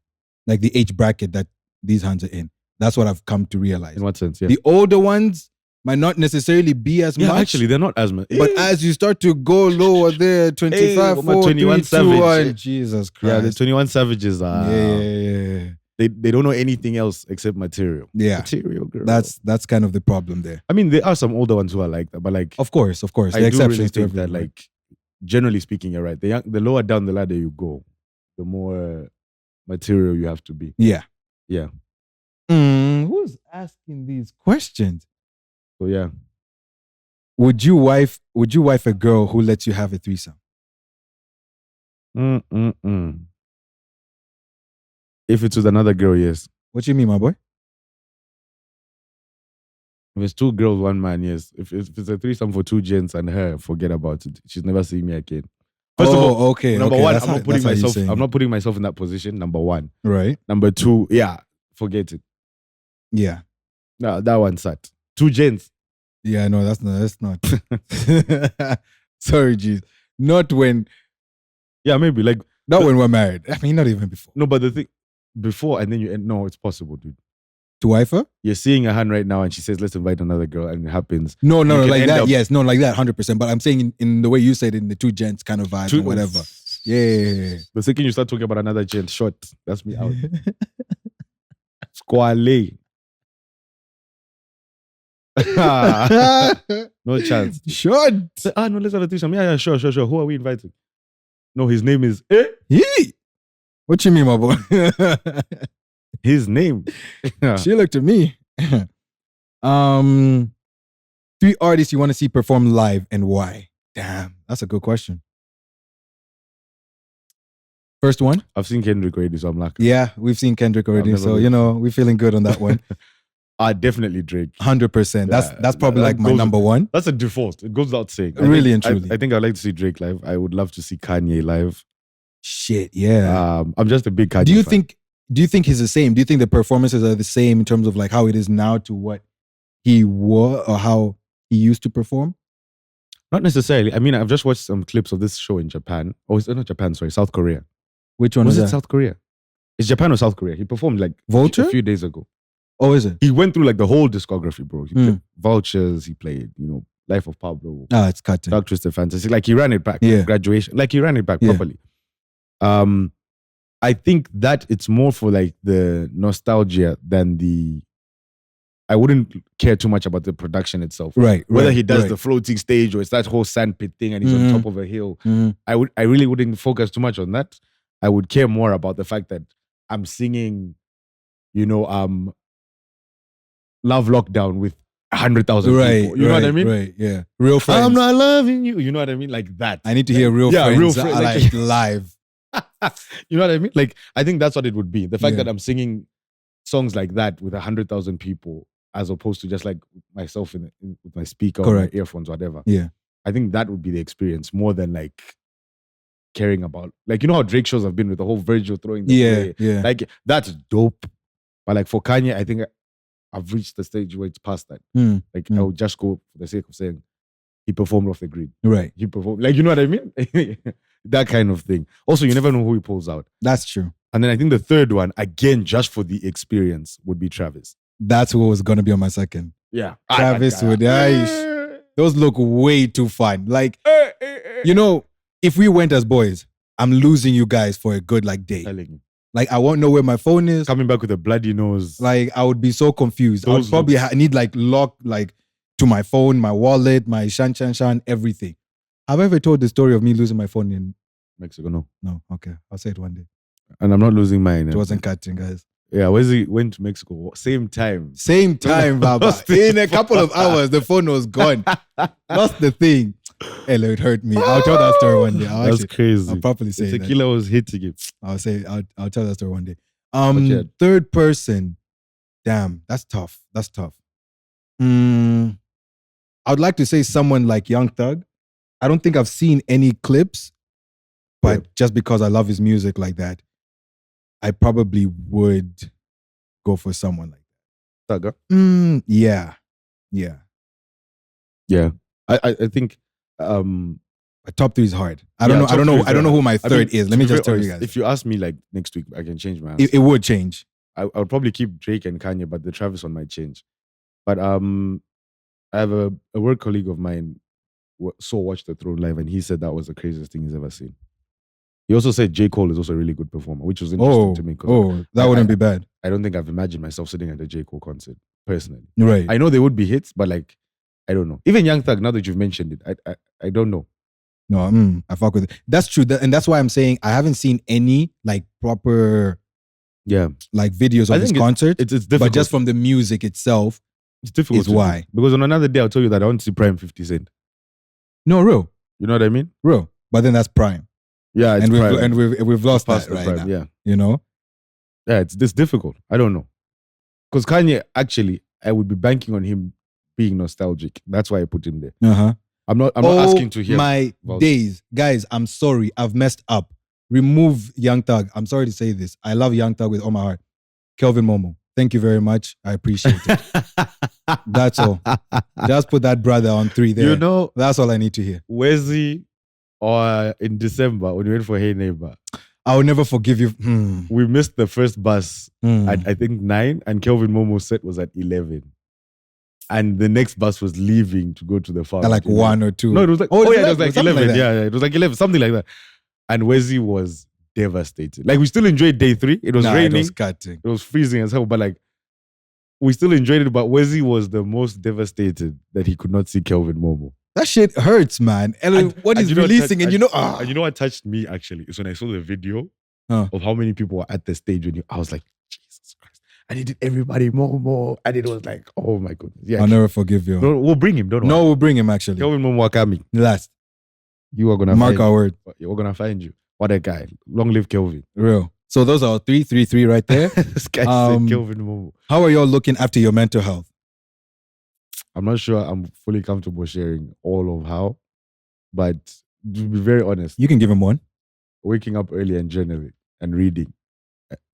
like the age bracket that these hands are in. That's what I've come to realize. In what sense? Yeah. The older ones might not necessarily be as much. Actually, they're not as much. But as you start to go lower there, 25, 4, 21 3, 2, 1, Jesus Christ. Yeah, the 21 Savages are. Yeah. They don't know anything else except material. Yeah. Material, girl. That's kind of the problem there. I mean, there are some older ones who are like that, but like, Of course. I The do really exceptions to think that, everyone. like, generally speaking, you're right. The lower down the ladder you go, the more material you have to be. Yeah. Yeah. Who's asking these questions? So yeah. Would you wife a girl who lets you have a threesome? If it's with another girl, yes. What you mean, my boy? If it's 2 girls, 1 man, yes. If it's a threesome for 2 gents and her, forget about it. She's never seen me again. First of all, okay. number okay. one, That's I'm not how- putting that's how you're myself. saying I'm it. not putting myself in that position. Number 1. Right. Number 2, yeah, forget it. Yeah. No, that one's sad. 2 gents. Yeah, no, that's not. Sorry, geez. Not when Yeah, maybe like when we're married. I mean, not even before. no, but the thing before and then you end. No, it's possible, dude. To wife her? You're seeing a hand right now, and she says, "Let's invite another girl," and it happens. No, You can like end that. up- Yes, no, like that, 100%. But I'm saying in the way you said it, in the 2 gents kind of vibe or whatever. Yeah. The second you start talking about another gent, shot. That's me out. Squale. No chance. Should. No, let's have a threesome. Yeah, sure. Who are we inviting? No, his name is Yee. What you mean, my boy? his name. She looked at me. 3 artists you want to see perform live and why? Damn, that's a good question. First one? I've seen Kendrick already, so I'm like, Yeah, we've seen Kendrick already, never so been. we're feeling good on that one. definitely Drake. 100%. Yeah, That's probably that like my goes- number one. That's a default. It goes without saying. Really and think- truly. I think I'd like to see Drake live. I would love to see Kanye live. Shit, yeah. I'm just a big Kanye Do you fan. think he's the same? Do you think the performances are the same in terms of like how it is now to what he was or how he used to perform? Not necessarily. I mean, I've just watched some clips of this show in Japan. Oh, it's not Japan, sorry, South Korea. Which one Was was it that? South Korea? It's Japan or South Korea. He performed like Vulture? a few days ago. Oh, is it? He went through like the whole discography, bro. He Mm. played Vultures, he played, Life of Pablo, Ah, it's cutting. Dark Twisted Fantasy. Like he ran it back. Yeah. Graduation. Like he ran it back Yeah. properly. I think that it's more for like the nostalgia than I wouldn't care too much about the production itself. Right. Whether right, he does right. the floating stage or it's that whole sandpit thing and he's Mhm. on top of a hill. Mhm. I really wouldn't focus too much on that. I would care more about the fact that I'm singing, Love Lockdown with 100,000 Right. people. You know what I mean? Right. Yeah. Real friends. I'm not loving you. You know what I mean? Like that. I need to hear real Yeah, friends. real friends, Like live. You know what I mean? Like, I think that's what it would be. The fact Yeah. that I'm singing songs like that with 100,000 people as opposed to just like myself with my speaker Correct. or my earphones, whatever. Yeah. I think that would be the experience more than like caring about, like, you know how Drake shows have been with the whole Virgil throwing the Yeah. play? Yeah. Like, that's dope. But like for Kanye, I think I've reached the stage where it's past that. Mm. Like, I would just go for the sake of saying he performed off the grid. Right. He performed, like, you know what I mean? That kind of thing. Also, you never know who he pulls out. That's true. And then I think the third one, again, just for the experience, would be Travis. That's who was gonna be on my second. Yeah. Travis would. Those look way too fun. Like, if we went as boys, I'm losing you guys for a good like day. Telling you. Like, I won't know where my phone is. Coming back with a bloody nose. Like, I would be so confused. I would Those probably looks. need like lock like to my phone, my wallet, my shan, everything. Have I ever told the story of me losing my phone in? Mexico, no. No, okay, I'll say it one day. And I'm not losing mine. It wasn't cutting, guys. Yeah, went to Mexico. Same time. Same time, Baba. Lost it. In a couple of hours, the phone was gone. That's the thing. Hello, it hurt me. I'll tell that story one day. That's crazy. I'll properly say The that. tequila was hitting it. I'll tell that story one day. Okay. Third person. Damn, that's tough. I would like to say someone like Young Thug. I don't think I've seen any clips, but Yeah. just because I love his music like that, I probably would go for someone like Thug, huh? Yeah. Yeah. I think A top 3 is hard. I don't know who my third is. Let me just tell you guys. If you ask me like next week, I can change my answer. It would change. I would probably keep Drake and Kanye, but the Travis one might change. But I have a work colleague of mine saw Watch the Throne live, and he said that was the craziest thing he's ever seen. He also said J. Cole is also a really good performer, which was interesting to me. That wouldn't be bad. I don't think I've imagined myself sitting at a J. Cole concert, personally. Right. I know there would be hits, but like, I don't know. Even Young Thug, now that you've mentioned it, I don't know. No, I fuck with it. That's true. And that's why I'm saying I haven't seen any like proper like videos of his concert. It's difficult. But just from the music itself, it's difficult. Is why. Because on another day, I'll tell you that I want to see Prime 50 Cent. No, real. You know what I mean? Real. But then that's Prime. Yeah, it's Prime. We've lost past that right Prime, now. yeah. You know? Yeah, it's this difficult. I don't know. Because Kanye, actually, I would be banking on him being nostalgic. That's why I put him there. Uh-huh. I'm not asking to hear my days. Guys, I'm sorry. I've messed up. Remove Young Thug. I'm sorry to say this. I love Young Thug with all my heart. Kelvin Momo. Thank you very much. I appreciate it. That's all. Just put that brother on 3 there. You know, that's all I need to hear. Wesley, or in December when we went for Hey Neighbor, I will never forgive you. We missed the first bus at I think 9, and Kelvin Momo's set was at 11. And the next bus was leaving to go to the farm. At like 1 or 2. No, it was like, it was like 11. Like yeah, it was like 11, something like that. And Wesley was devastated. Like, we still enjoyed day 3. It was raining. It was cutting. It was freezing as hell, but like, we still enjoyed it. But Wesley was the most devastated that he could not see Kelvin Momo. That shit hurts, man. What he's releasing, and you know, And you know what touched me actually is when I saw the video of how many people were at the stage I was like, Jesus Christ. And he did everybody more. And it was like, oh my goodness. Yeah, I'll never forgive you. No, we'll bring him, don't worry. No, we'll bring him actually. Kelvin Momo Wakami. Last. You are gonna mark our word. We're gonna find you. What a guy. Long live Kelvin. Real. So those are 3 right there. This guy said Kelvin Momo. How are y'all looking after your mental health? I'm not sure I'm fully comfortable sharing all of how, but to be very honest, you can give him one. Waking up early and journaling and reading.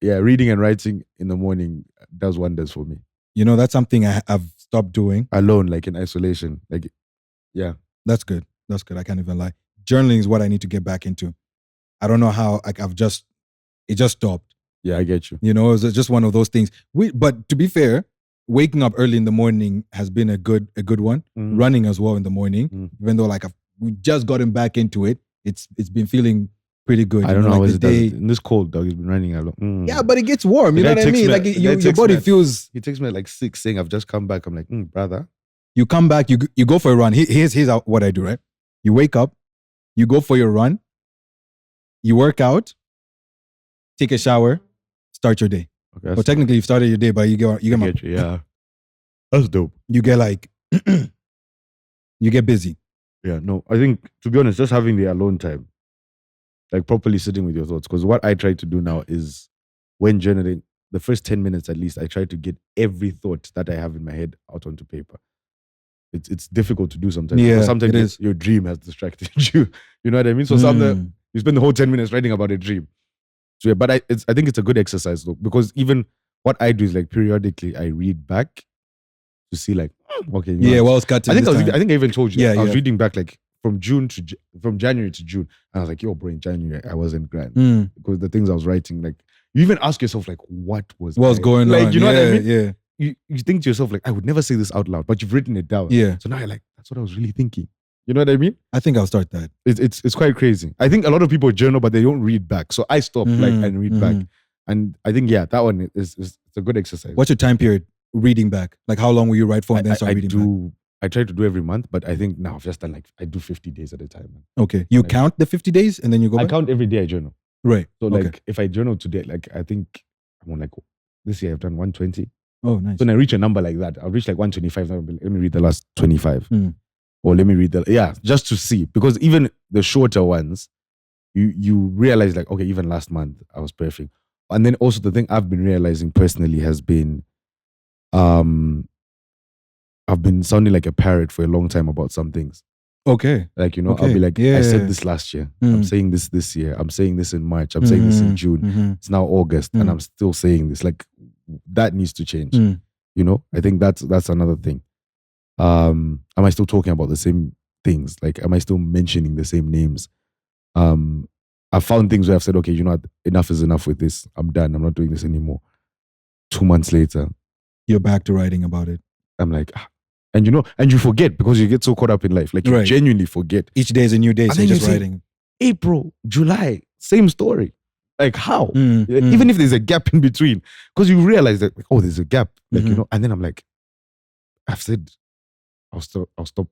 Yeah, reading and writing in the morning does wonders for me. You know, that's something I've stopped doing. Alone, like in isolation. Like, yeah. That's good. That's good. I can't even lie. Journaling is what I need to get back into. I don't know how, like it just stopped. Yeah, I get you. You know, it's just one of those things. But to be fair, waking up early in the morning has been a good one. Running as well in the morning, even though like we just gotten back into it. It's been feeling pretty good. I don't know how like in this cold, dog. He's been running a lot. Yeah, but it gets warm. You know what I mean? Like your body feels. He takes me at like 6, saying I've just come back. I'm like, brother. You come back. You go for a run. Here's what I do. Right? You wake up. You go for your run. You work out. Take a shower. Start your day. Okay, well, technically you've started your day, but you get yeah. That's dope. You get like you get busy. Yeah, no. I think, to be honest, just having the alone time, like properly sitting with your thoughts. Because what I try to do now is, when journaling, the first 10 minutes at least, I try to get every thought that I have in my head out onto paper. It's difficult to do sometimes. Yeah, sometimes your dream has distracted you. You know what I mean? So sometimes you spend the whole 10 minutes writing about a dream. So yeah, but I think it's a good exercise though, because even what I do is like periodically I read back to see like, okay. Yeah, well, it's got to. I think I even told you. Yeah, I was reading back like from January to June, and I was like, yo, bro, in January I wasn't grand because the things I was writing, like, you even ask yourself like, what was going on? Like, you know what I mean? Yeah. You think to yourself like, I would never say this out loud, but you've written it down. Yeah. So now you're like, that's what I was really thinking. You know what I mean? I think I'll start that. It's quite crazy. I think a lot of people journal, but they don't read back. So I stop and read back. And I think, yeah, that one is it's a good exercise. What's your time period reading back? Like, how long will you write for and then start reading back? I try to do every month, but I think now I've just done like, I do 50 days at a time. Man. Okay. You count the 50 days and then you go back? I count every day I journal. Right. So like, if I journal today, like, I think I'm on like, this year I've done 120. Oh, nice. So when I reach a number like that, I'll reach like 125. Let me read the last 25. Or let me read just to see. Because even the shorter ones, you realize like, okay, even last month I was perfect. And then also the thing I've been realizing personally has been, I've been sounding like a parrot for a long time about some things. Okay. Like, you know, I'll be like, I said this last year. I'm saying this year. I'm saying this in March. I'm saying this in June. It's now August and I'm still saying this. Like, that needs to change. You know, I think that's another thing. Am I still talking about the same things? Like, am I still mentioning the same names? I found things where I've said, okay, you know what, enough is enough with this. I'm done. I'm not doing this anymore. 2 months later, You're back to writing about it. I'm like, and you know, and you forget because you get so caught up in life. Like, you Right. genuinely forget. Each day is a new day, And so then you're you just say- writing. April, July, same story. Like, how? Mm. Even if there's a gap in between, because you realize that, like, oh, there's a gap. Like, you Mhm. know, and then I'm like, I've said, I'll stop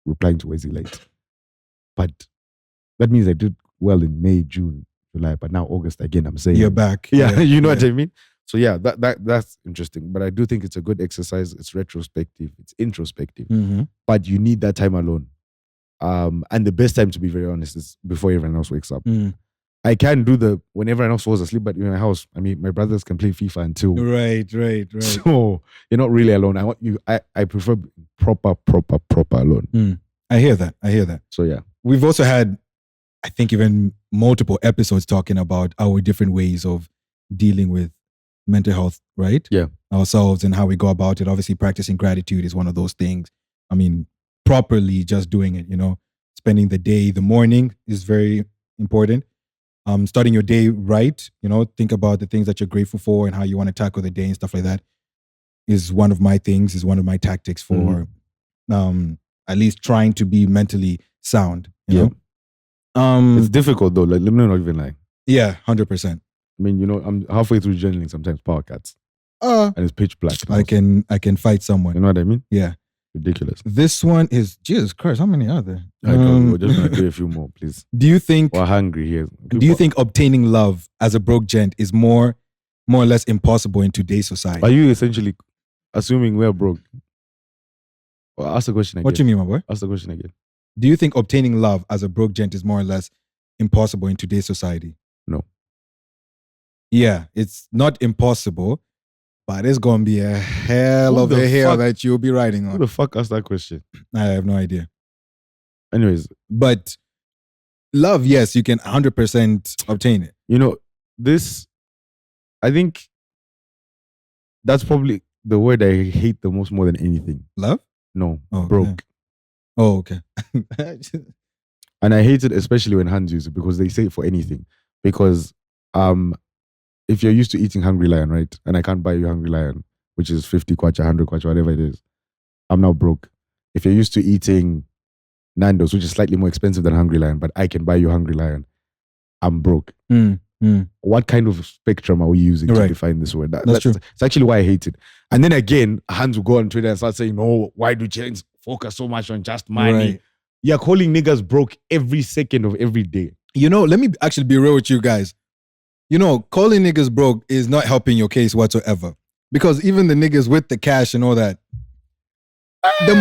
replying to Wesley late. But that means I did well in May, June, July, but now August again, I'm saying. You're back. Yeah, you know what I mean? So yeah, that's interesting. But I do think it's a good exercise. It's retrospective, it's introspective. Mm-hmm. But you need that time alone. And the best time, to be very honest, is before everyone else wakes up. Mm. I can do when everyone else falls asleep, but in my house, I mean, my brothers can play FIFA until. Right. So you're not really alone. I prefer proper alone. I hear that. So yeah. We've also had, I think, even multiple episodes talking about our different ways of dealing with mental health, right? Yeah. Ourselves and how we go about it. Obviously, practicing gratitude is one of those things. I mean, properly just doing it, you know, spending the morning is very important. Starting your day right, you know, think about the things that you're grateful for and how you want to tackle the day and stuff like that is one of my things, is one of my tactics for at least trying to be mentally sound, you know? It's difficult though, like, let me not even lie. Yeah, 100%. I mean, you know, I'm halfway through journaling sometimes, power cuts. And it's pitch black. I can fight someone. You know what I mean? Yeah. Ridiculous. This one is, Jesus Christ, how many are there? We're just going to do a few more, please. Do you think We're hungry here. Do you think obtaining love as a broke gent is more or less impossible in today's society? Are you essentially assuming we're broke? Well, ask the question again. What do you mean, my boy? Ask the question again. Do you think obtaining love as a broke gent is more or less impossible in today's society? No. Yeah, it's not impossible, but it's going to be a hell Who of the a hill fuck- that you'll be riding Who on. the fuck asked that question? I have no idea. Anyways, But love, yes, you can 100% obtain it. you know, I think that's probably the word I hate the most more than anything. Love? No, Oh, broke. yeah. Oh, okay. And I hate it especially when Hans use it because they say it for anything. Because if you're used to eating Hungry Lion, right? And I can't buy you Hungry Lion, which is 50 kwacha, 100 kwacha, whatever it is. I'm now broke. If you're used to eating Nando's, which is slightly more expensive than Hungry Lion, but I can buy you Hungry Lion, I'm broke. What kind of spectrum are we using to Right. define this word? That's true. It's actually why I hate it. And then again, Hans will go on Twitter and start saying, no, why do James focus so much on just money? Right. You're calling niggas broke every second of every day. You know, let me actually be real with you guys. You know, calling niggas broke is not helping your case whatsoever. Because even the niggas with the cash and all that, the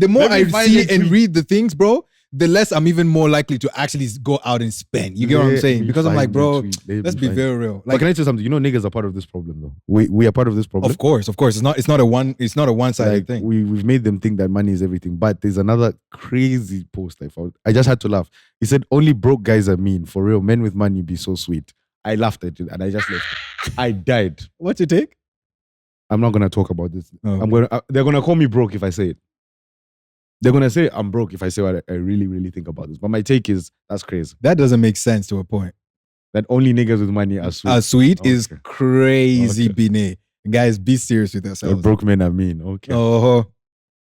more Let me I find see a and tweet. read the things, bro, the less I'm even more likely to actually go out and spend. You get what I'm Let saying? me Because I'm like, find the bro, tweet. Let let's me be find- very real. But Like, can I tell you something? You know, niggas are part of this problem, though. We are part of this problem. of course. It's not a one-sided Like, thing. we've made them think that money is everything. But there's another crazy post I found. I just had to laugh. He said, only broke guys are mean. For real, men with money be so sweet. I laughed at it and I just left. I died. What's your take? I'm not gonna talk about this. Oh. They're gonna call me broke if I say it. They're gonna say I'm broke if I say what I really, really think about this. But my take is that's crazy. That doesn't make sense to a point. That only niggas with money are sweet. Sweet is Okay. crazy, Okay. Bine. Guys, be serious with So yourselves. broke men are mean. Okay. Oh,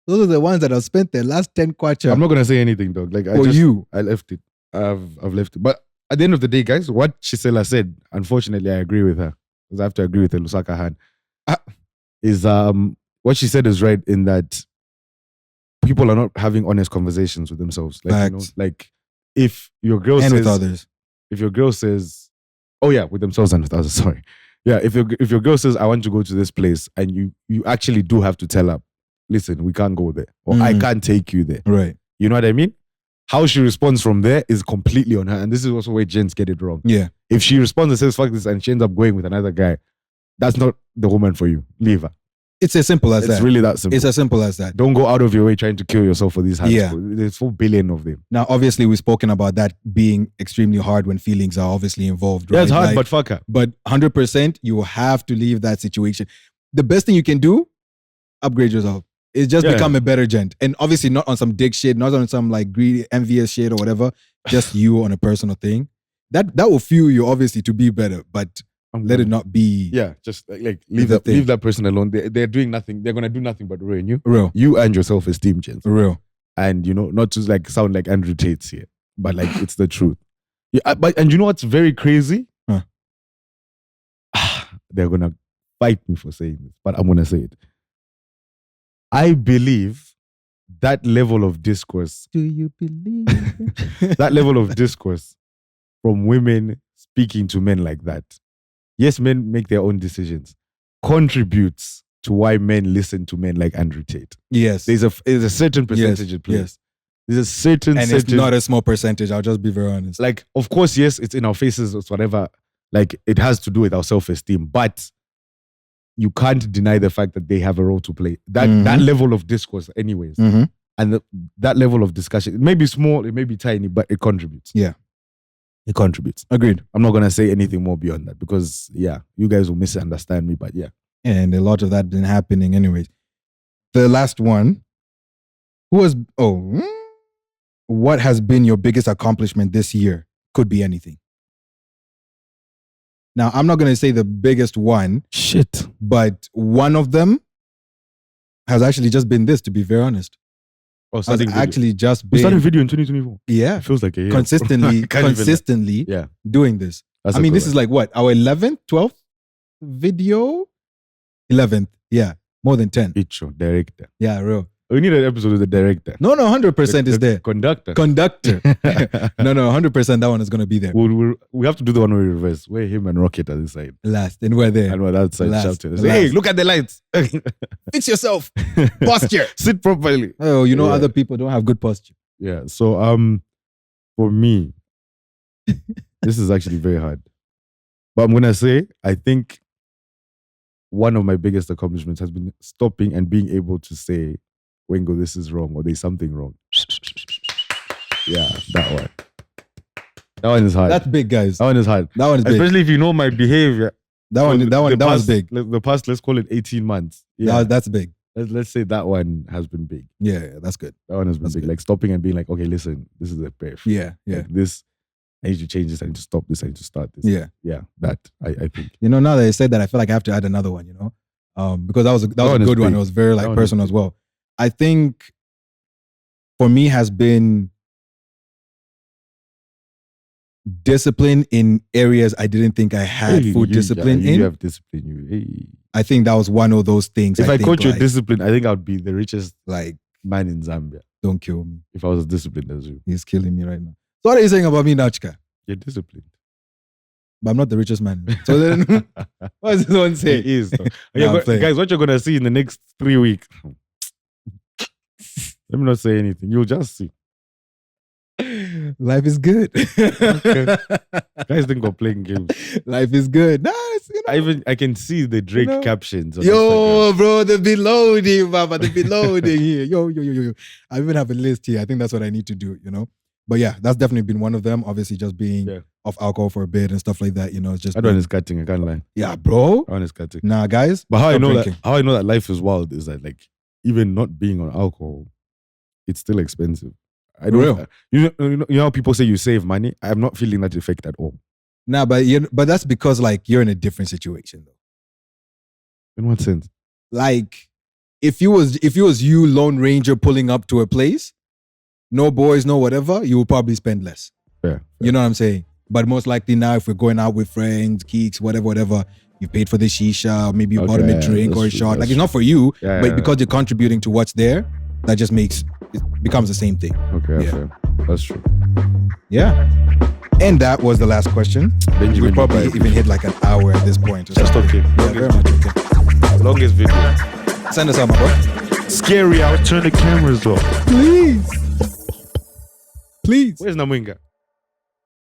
those are the ones that have spent their last 10 kwacha I'm not gonna say anything, dog. Like for you. I left it. I've left it. But at the end of the day, guys, what Chisela said, unfortunately, I agree with her. Because I have to agree with her, Lusaka Han. Is what she said is right in that people are not having honest conversations with themselves. Like, you know, Facts. like if your girl And says with others. if your girl says, oh yeah, with themselves and with others, sorry. Yeah, if your girl says, I want to go to this place, and you actually do have to tell her, listen, we can't go there. Or I can't take you there. Right. You know what I mean? How she responds from there is completely on her. And this is also where gents get it wrong. Yeah. If she responds and says, fuck this, and she ends up going with another guy, that's not the woman for you. Leave her. It's as simple as It's that. really that simple. It's as simple as that. Don't go out of your way trying to kill yourself for these hands. Yeah. There's 4 billion of them. Now, obviously, we've spoken about that being extremely hard when feelings are obviously involved. Right? Yeah, it's hard, Like, but fuck her. but 100%, you have to leave that situation. the best thing you can do, upgrade yourself. It's just Yeah. become a better gent. And obviously not on some dick shit, not on some like greedy, envious shit or whatever. Just you on a personal thing. That will fuel you obviously to be better, but let it not be just like leave that person alone. They're doing nothing. They're gonna do nothing but ruin you. real. You and your self-esteem, gents. Real. And not to like sound like Andrew Tate's here, but like it's the truth. Yeah, and you know what's very crazy? Huh. They're gonna fight me for saying this, but I'm gonna say it. I believe that level of discourse. Do you believe that level of discourse from women speaking to men like that? Yes, men make their own decisions. Contributes to why men listen to men like Andrew Tate. Yes. There's a certain percentage in place. Yes. There's a certain it's not a small percentage. I'll just be very honest. Like, of course, yes, it's in our faces, it's whatever. Like, it has to do with our self-esteem, but you can't deny the fact that they have a role to play. That level of discourse, anyways, and that level of discussion. It may be small, it may be tiny, but it contributes. Yeah, it contributes. Agreed. I'm not gonna say anything more beyond that because you guys will misunderstand me, but yeah. And a lot of that been happening, anyways. The last one. What has been your biggest accomplishment this year? Could be anything. Now, I'm not going to say the biggest one. Shit. But one of them has actually just been this, to be very honest. Oh, starting has actually just we been... started video in 2024. Yeah. It feels like a year. Consistently doing this. That's this is like what? Our 11th, 12th video? 11th. Yeah. More than 10. Icho, director. Yeah, real. We need an episode with the director. No, 100% is there. Conductor. No, 100% that one is going to be there. We have to do the one where we reverse, where him and Rocket are this side. Last, and we're there. And we're that side shouting. Say, hey, look at the lights. Fix yourself. Posture. Sit properly. Oh, other people don't have good posture. Yeah, so for me, this is actually very hard. But I'm going to say, I think one of my biggest accomplishments has been stopping and being able to say, Wengo, this is wrong, or there's something wrong. Yeah, that one. That one is hard. That's big, guys. That one is hard. That one is big. Especially if you know my behavior. That was big. The past, let's call it 18 months. Yeah, that's big. Let's say that one has been big. Yeah, that's good. That one has been big. Good. Like stopping and being like, okay, listen, this is a path. Yeah. Like this, I need to change this. I need to stop this. I need to start this. Yeah. That I think. Now that I said that, I feel like I have to add another one. Because that was a good one. It was very personal as well. I think for me has been discipline in areas I didn't think I had full discipline in. You have discipline. I think that was one of those things. If I coach your discipline, I think I would be the richest man in Zambia. Don't kill me. If I was as disciplined as you. He's killing me right now. So what are you saying about me, Nachka? You're disciplined. But I'm not the richest man. So then, what does this one say? He is. Guys, what you're going to see in the next 3 weeks. Let me not say anything. You'll just see. Life is good. Okay. Guys think we're playing games. Life is good. Nice. I can see the Drake captions. On Yo, Instagram. bro, they've been loading, Baba. They've been loading here. Yo. I even have a list here. I think that's what I need to do, But yeah, that's definitely been one of them. Obviously, just being off alcohol for a bit and stuff like that. It's just that one is cutting. I can't lie. Yeah, bro. That one is cutting. Nah, guys. But how I know that life is wild is that like even not being on alcohol, it's still expensive. I don't. You know how people say you save money. I'm not feeling that effect at all. Nah, but that's because like you're in a different situation though. In what sense? Like, if it was you, Lone Ranger, pulling up to a place, no boys, no whatever, you will probably spend less. Yeah. You know what I'm saying? But most likely now, if we're going out with friends, geeks, whatever, you paid for the shisha, or maybe you bought a drink or a shot. Like, it's not for you, but because you're contributing to what's there, that just becomes the same thing. Okay, fair. That's true. Yeah. And that was the last question. We probably even hit like an hour at this point. Or Just okay. Yeah, very much okay. Longest video. Send us out, my boy. Scary. I'll turn the cameras off. Please. Where's Namwinga?